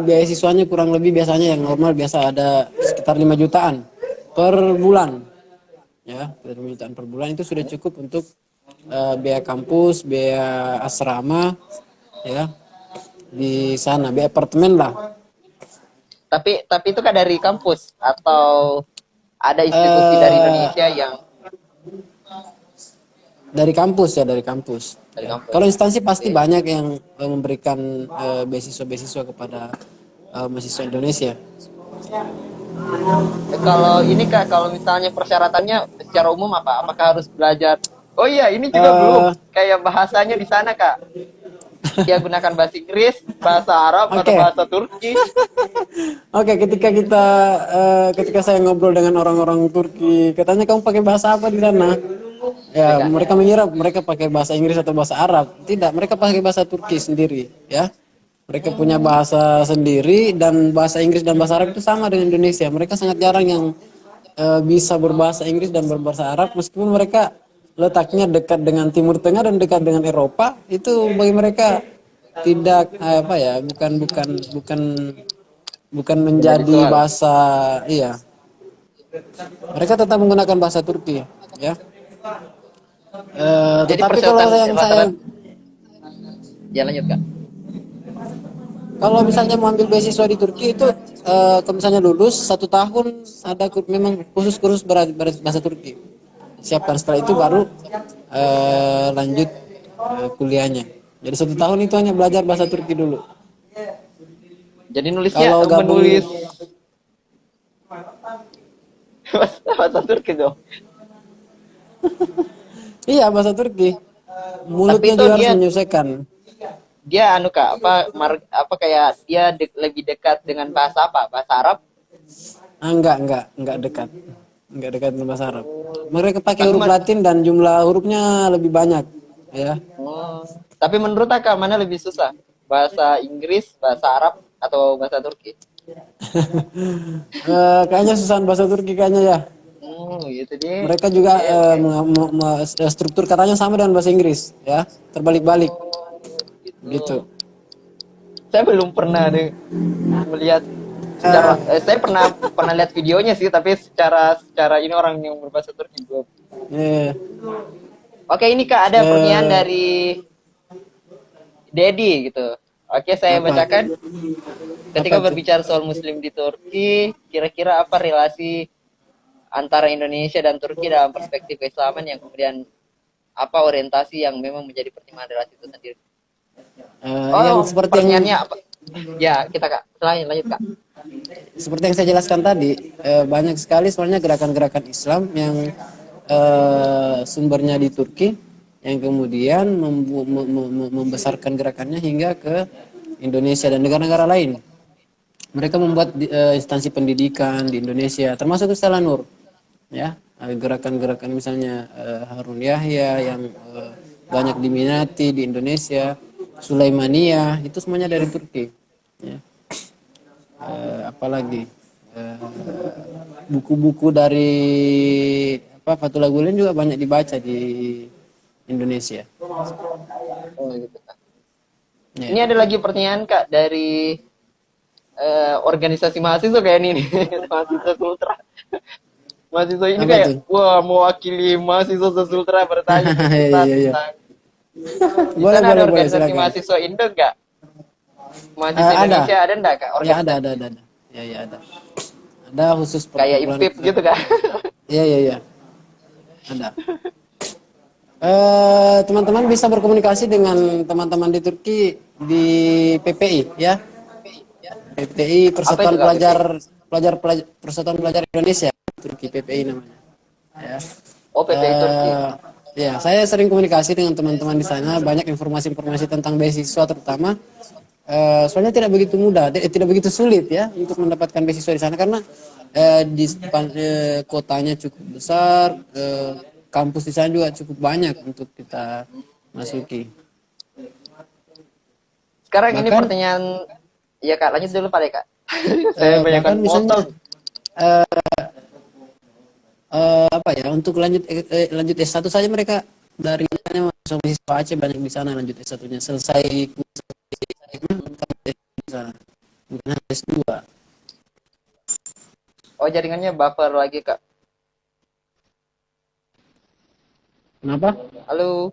beasiswanya kurang lebih biasanya yang normal biasa ada sekitar 5 jutaan per bulan, ya, 5 jutaan per bulan itu sudah cukup untuk biaya kampus, biaya asrama, ya, di sana, biaya apartemen lah. Tapi itu Kak dari kampus atau ada institusi dari eh Indonesia yang Dari kampus ya, dari kampus. dari Ya. kampus? Kalau instansi pasti Oke. banyak yang memberikan beasiswa-beasiswa kepada mahasiswa Indonesia. Kalau ini Kak, kalau misalnya persyaratannya secara umum apa? Apakah harus belajar? Oh iya, ini juga belum. Eh, Kayak bahasanya di sana Kak. Dia gunakan bahasa Inggris, bahasa Arab, atau Oke, bahasa Turki. oke. Ketika saya ngobrol dengan orang-orang Turki, katanya kamu pakai bahasa apa di sana? Ya Ya, Kak. mereka mengira mereka pakai bahasa Inggris atau bahasa Arab. Tidak, mereka pakai bahasa Turki sendiri. Ya, mereka punya bahasa sendiri dan bahasa Inggris dan bahasa Arab itu sama dengan Indonesia. Mereka sangat jarang yang bisa berbahasa Inggris dan berbahasa Arab, meskipun mereka letaknya dekat dengan Timur Tengah dan dekat dengan Eropa. Itu bagi mereka tidak apa ya, bukan Menjadi menjadi soal. bahasa, iya, mereka tetap menggunakan bahasa Turki, ya. Jadi Tetapi kalau persyaratan yang saya rata-rata, ya lanjut Kak. kalau misalnya mau ambil beasiswa di Turki itu kalau misalnya lulus 1 tahun ada memang khusus kursus bahasa Turki siapkan, setelah itu baru lanjut kuliahnya. Jadi 1 tahun itu hanya belajar bahasa Turki dulu. Jadi nulisnya Kalau menulis gabung, bahasa Turki dong. iya, bahasa Turki, Tapi mulutnya itu juga harus dia menyesuaikan. dia anu Kak, apa kayak dia lebih dekat dengan bahasa apa? Bahasa Arab? Enggak dekat, enggak dekat dengan bahasa Arab. Mereka pakai Tapi huruf Latin dan jumlah hurufnya lebih banyak, ya. tapi menurut Kakak mana lebih susah? Bahasa Inggris, bahasa Arab, atau bahasa Turki? Kayaknya susahan bahasa Turki kayaknya, ya. Gitu deh. Mereka juga Oke, oke. struktur katanya sama dengan bahasa Inggris, ya, terbalik-balik gitu. Gitu. Saya belum pernah deh melihat secara saya pernah pernah lihat videonya sih, tapi secara ini orang yang berbahasa Turki belum. Eh, Oke, ini Kak ada pertanyaan eh, dari Dedi gitu. Oke, saya apa bacakan. apa Ketika itu? berbicara soal Muslim di Turki, kira-kira apa relasi antara Indonesia dan Turki dalam perspektif keislaman, yang kemudian apa orientasi yang memang menjadi pertimbangan relasi itu sendiri? Yang Oh, seperti yang pertanyaannya apa? Ya, kita Kak. Lanjut Kak. saya jelaskan tadi, banyak sekali sebenarnya gerakan-gerakan Islam yang sumbernya di Turki, yang kemudian membesarkan gerakannya hingga ke Indonesia dan negara-negara lain. Mereka membuat instansi pendidikan di Indonesia, termasuk Istana Nur, ya. Gerakan-gerakan misalnya Harun Yahya yang banyak diminati di Indonesia, Sulaimaniyah, itu semuanya dari Turki, ya. Apalagi eh, buku-buku dari Fathullah Gulen juga banyak dibaca di Indonesia. Oh, gitu Kak. Ini Ya. ada lagi pertanyaan Kak dari organisasi mahasiswa kayak ini nih. Mahasiswa Sultra. Mahasiswa ini Apa kayak tuh? wah mewakili mahasiswa Sultra bertanya ke Iya, kita iya, iya. tentang di Boleh, sana ada boleh, boleh, organisasi silakan. mahasiswa Indo nggak? Mahasiswa Ada. Indonesia ada nggak Kak Ya, organisasi? ada. Ya, ya, ada. Ada khusus Kayak perkumpulan. IPIP gitu Kak? Iya, iya, iya. Ada. Teman-teman bisa berkomunikasi dengan teman-teman di Turki di PPI, ya. PPI, Apa itu Kak PPI? Persatuan Pelajar Indonesia, Turki, PPI namanya. Ya. Oh, PPI Turki. Eh, ya, saya sering komunikasi dengan teman-teman di sana, banyak informasi-informasi tentang beasiswa terutama. Soalnya tidak begitu mudah, tidak begitu sulit ya untuk mendapatkan beasiswa di sana karena kotanya cukup besar, kampus di sana juga cukup banyak untuk kita masuki. Sekarang ini Bahkan pertanyaan, ya Kak, lanjut dulu Pak Kak. Saya bahkan banyakkan misalnya potong. apa ya, untuk lanjut S1 saja mereka dari misalnya masuk mahasiswa Aceh banyak di sana lanjut S1-nya selesai di sana, bukan hanya S2. Oh, jaringannya buffer lagi Kak. Kenapa? Halo,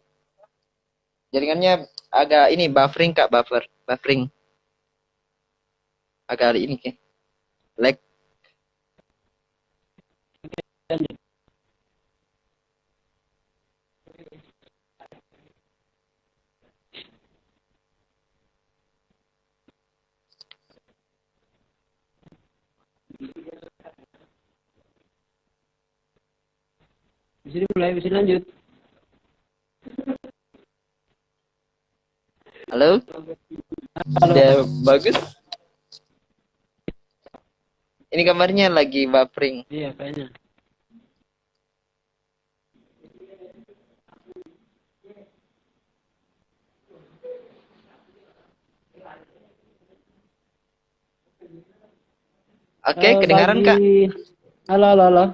jaringannya agak ini buffering Kak, buffering. Agak ini kayak lag. Bisa lanjut. Halo, Halo. sudah bagus. Ini kamarnya lagi buffering. Iya kayaknya. Oke, kedengaran Bagi Kak? halo halo halo.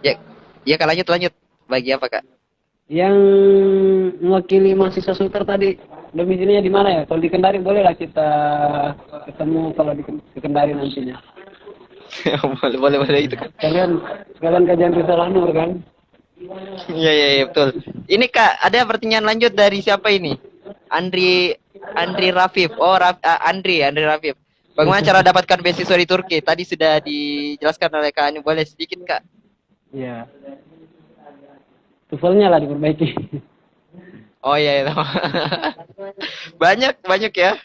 Ya, ya Kak, lanjut lanjut. Bagi apa Kak? Yang mewakili mahasiswa Sulter tadi domisilinya di mana ya? Kalau di Kendari bolehlah kita ketemu kalau di Kendari nantinya. boleh boleh boleh itu Kak. Sekalian sekalian kajian risalah Nur kan? Iya iya ya, betul. Ini Kak, ada pertanyaan lanjut dari siapa ini? Andri Andri Rafif. Oh, Andri Rafif. Bagaimana cara dapatkan beasiswa di Turki? Tadi sudah dijelaskan oleh Kak Anu. Boleh sedikit Kak? Iya. Tuvelnya lah diperbaiki. Oh iya, iya. Banyak banyak ya.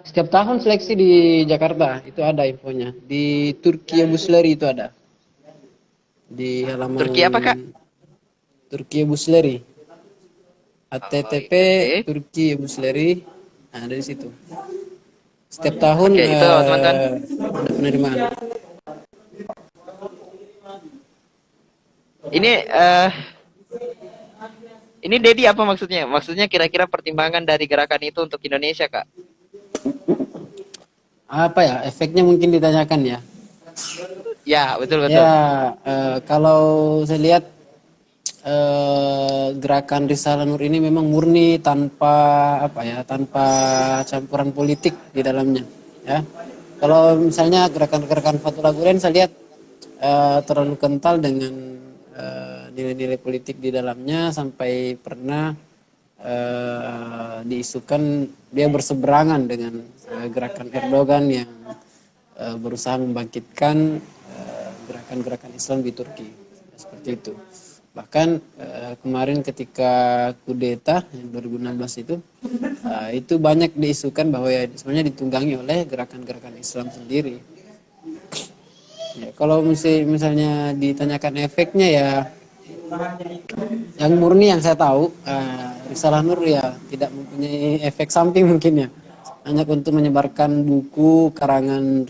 Setiap tahun seleksi di Jakarta itu ada infonya. Di Turki Busleri itu ada. Di halaman Turki apa Kak? Turki Busleri. Oh, HTTP oke. Turki Busleri. Nah, dari situ. Setiap tahun Oke, itu teman-teman. ada penerimaan. Ini ini Dedi apa maksudnya? Maksudnya kira-kira pertimbangan dari gerakan itu untuk Indonesia, Kak? Apa ya? Efeknya mungkin ditanyakan ya. Ya, betul betul. Ya, kalau saya lihat gerakan Risalah Nur ini memang murni tanpa apa ya, tanpa campuran politik di dalamnya. Ya, kalau misalnya gerakan-gerakan Fathullah Gulen saya lihat terlalu kental dengan nilai-nilai politik di dalamnya sampai pernah diisukan dia berseberangan dengan gerakan Erdogan yang berusaha membangkitkan gerakan-gerakan Islam di Turki seperti itu. Bahkan kemarin ketika kudeta yang 2016 itu banyak diisukan bahwa ya sebenarnya ditunggangi oleh gerakan-gerakan Islam sendiri. Ya, kalau misalnya ditanyakan efeknya ya yang murni yang saya tahu Risalah Nur ya tidak mempunyai efek samping mungkin ya. Hanya untuk menyebarkan buku karangan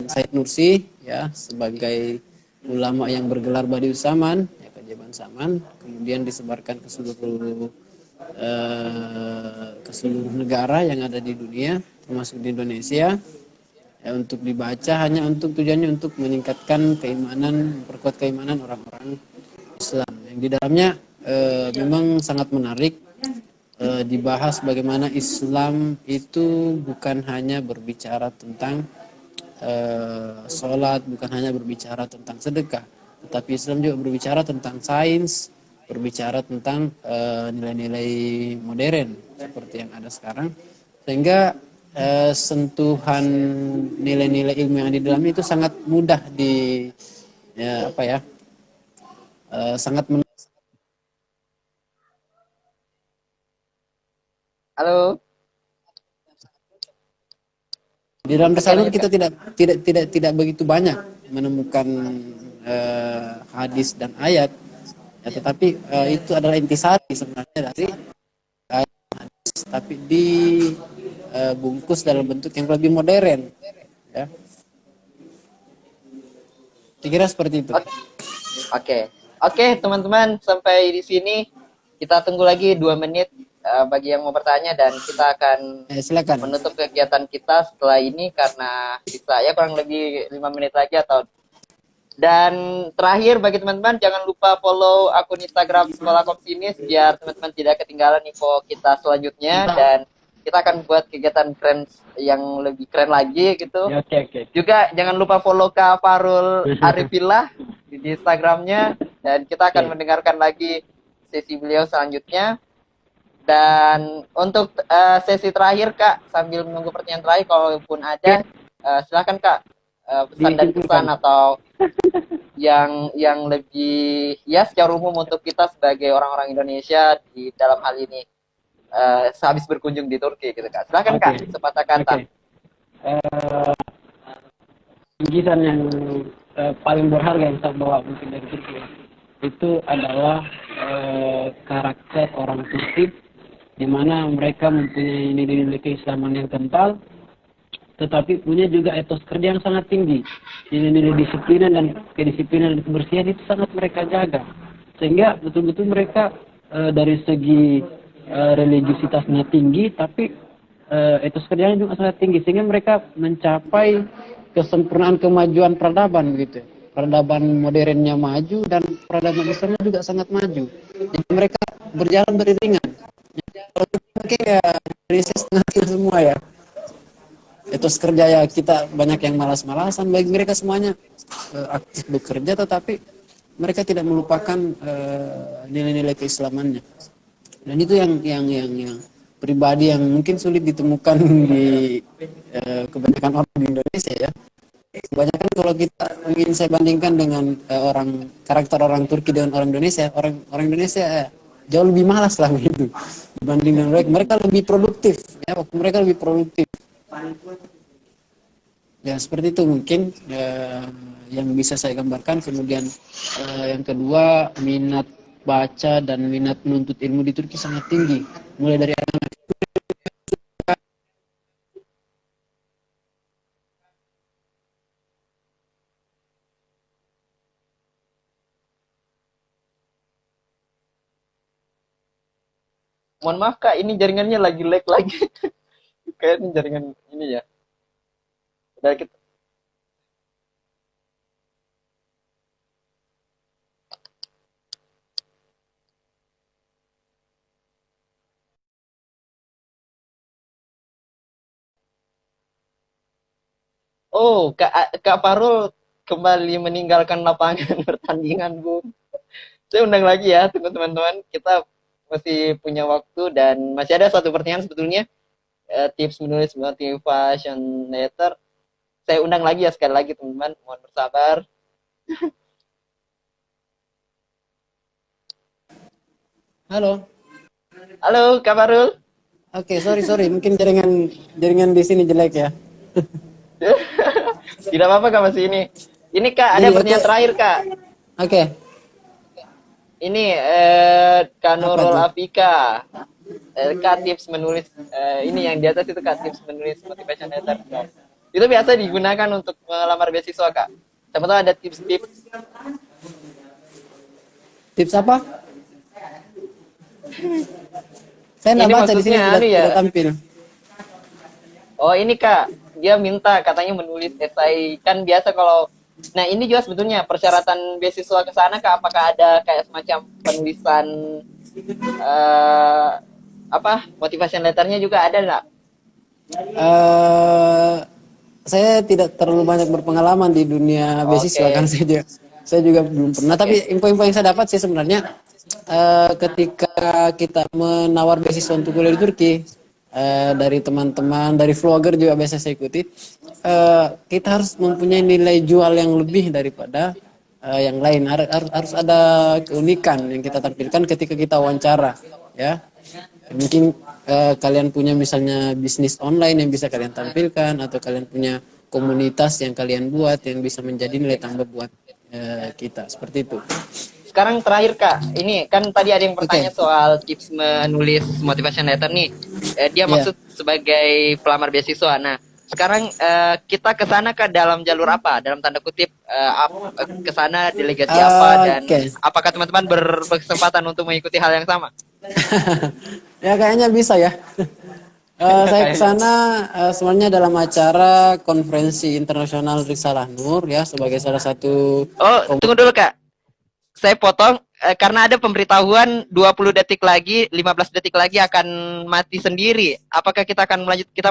Said Nursi ya sebagai ulama yang bergelar Badius Saman ya keajaiban Saman, kemudian disebarkan ke seluruh negara yang ada di dunia termasuk di Indonesia ya, untuk dibaca hanya untuk tujuannya untuk meningkatkan keimanan, memperkuat keimanan orang-orang Islam yang di dalamnya memang sangat menarik dibahas bagaimana Islam itu bukan hanya berbicara tentang sholat, bukan hanya berbicara tentang sedekah, tetapi Islam juga berbicara tentang sains, berbicara tentang nilai-nilai modern seperti yang ada sekarang, sehingga sentuhan nilai-nilai ilmu yang ada di dalamnya itu sangat mudah ya, apa ya, sangat Halo. di dalam Oke, Risalah Nur lanjut, kita Kak. tidak begitu banyak menemukan hadis dan ayat, ya, tetapi itu adalah intisari sebenarnya dari hadis, tapi dibungkus dalam bentuk yang lebih modern. Ya, kira seperti itu. Oke. Oke, oke teman-teman, sampai di sini kita tunggu lagi 2 menit bagi yang mau bertanya, dan kita akan Silakan. menutup kegiatan kita setelah ini karena sisa ya kurang lebih 5 menit lagi atau. Dan terakhir bagi teman-teman, jangan lupa follow akun Instagram Sekolah Komsinis biar teman-teman tidak ketinggalan info kita selanjutnya, dan kita akan buat kegiatan keren yang lebih keren lagi gitu. Ya, oke. Juga jangan lupa follow Kak Farul Arifillah di Instagramnya, dan kita akan mendengarkan lagi sesi beliau selanjutnya. Dan untuk sesi terakhir Kak, sambil menunggu pertanyaan terakhir kalaupun ada, silakan Kak, pesan dan pesan atau yang lebih ya secara umum untuk kita sebagai orang-orang Indonesia di dalam hal ini sehabis berkunjung di Turki gitu Kak. Silakan Kak, sepatah kata. Bingkisan yang paling berharga yang saya bawa mungkin dari Turki itu adalah karakter orang Turki, di mana mereka mempunyai nilai-nilai keislaman yang kental, tetapi punya juga etos kerja yang sangat tinggi. Nilai-nilai disiplinan dan kedisiplinan dan kebersihan itu sangat mereka jaga, sehingga betul-betul mereka dari segi religiusitasnya tinggi, tapi etos kerjanya juga sangat tinggi, sehingga mereka mencapai kesempurnaan kemajuan peradaban begitu. Peradaban modernnya maju dan peradaban Islamnya juga sangat maju. Jadi mereka berjalan beriringan. Kalau kita mungkin ya Indonesia setengah semua ya. Etos kerja ya kita banyak yang malas-malasan, bagi mereka semuanya aktif bekerja, tetapi mereka tidak melupakan nilai-nilai keislamannya. Dan itu yang pribadi yang mungkin sulit ditemukan di kebanyakan orang di Indonesia ya. Kebanyakan kalau kita ingin saya bandingkan dengan karakter orang Turki dengan orang Indonesia, orang Indonesia jauh lebih malas lah gitu dibanding dengan mereka lebih produktif ya, waktu mereka lebih produktif ya, seperti itu mungkin yang bisa saya gambarkan. Kemudian yang kedua, minat baca dan minat menuntut ilmu di Turki sangat tinggi, mulai dari anak. Mohon maaf Kak, ini jaringannya lagi lag lagi. Kayaknya jaringan ini ya. Udah kita. Oh, Kak Farul kembali meninggalkan lapangan pertandingan, Bu. Saya undang lagi ya, teman-teman. Kita masih punya waktu dan masih ada satu pertanyaan sebetulnya. Tips menulis motivation letter. Saya undang lagi ya sekali lagi teman-teman. Mohon bersabar. Halo. Halo, Kak Farul. Oke, sorry, mungkin jaringan di sini jelek ya. Tidak apa-apa Kak, masih ini. Ini Kak, ada pertanyaan terakhir Kak. Oke. Ini Kak Nurul Afika. Kak tips menulis ini yang di atas itu Kak tips menulis motivation letter. Itu biasa digunakan untuk melamar beasiswa Kak. Siapa tahu ada tips-tips. Tips apa? Saya nggak baca di sini, tidak tampil. Oh ini Kak, dia minta katanya menulis esai, kan biasa kalau. Nah ini juga sebetulnya persyaratan beasiswa ke sana Kak, apakah ada kayak semacam penulisan motivation letternya juga ada nggak? Saya tidak terlalu banyak berpengalaman di dunia beasiswa kan, saya juga belum pernah. Tapi info-info yang saya dapat sih sebenarnya ketika kita menawar beasiswa untuk kuliah di Turki, dari teman-teman, dari vlogger juga biasa saya ikuti, kita harus mempunyai nilai jual yang lebih daripada yang lain. Harus ada keunikan yang kita tampilkan ketika kita wawancara ya. Mungkin kalian punya misalnya bisnis online yang bisa kalian tampilkan, atau kalian punya komunitas yang kalian buat yang bisa menjadi nilai tambah buat kita, seperti itu. Sekarang terakhir Kak, ini kan tadi ada yang bertanya soal tips menulis motivation letter nih. Dia maksud sebagai pelamar beasiswa. Nah, sekarang kita ke sana Kak dalam jalur apa? Dalam tanda kutip ke sana delegasi apa, dan apakah teman-teman berkesempatan untuk mengikuti hal yang sama? Ya kayaknya bisa ya. Saya ke sana sebenarnya dalam acara konferensi internasional Risalah Nur ya sebagai salah satu Oh, tunggu dulu Kak. Saya potong karena ada pemberitahuan 20 detik lagi, 15 detik lagi akan mati sendiri. Apakah kita akan melanjut kita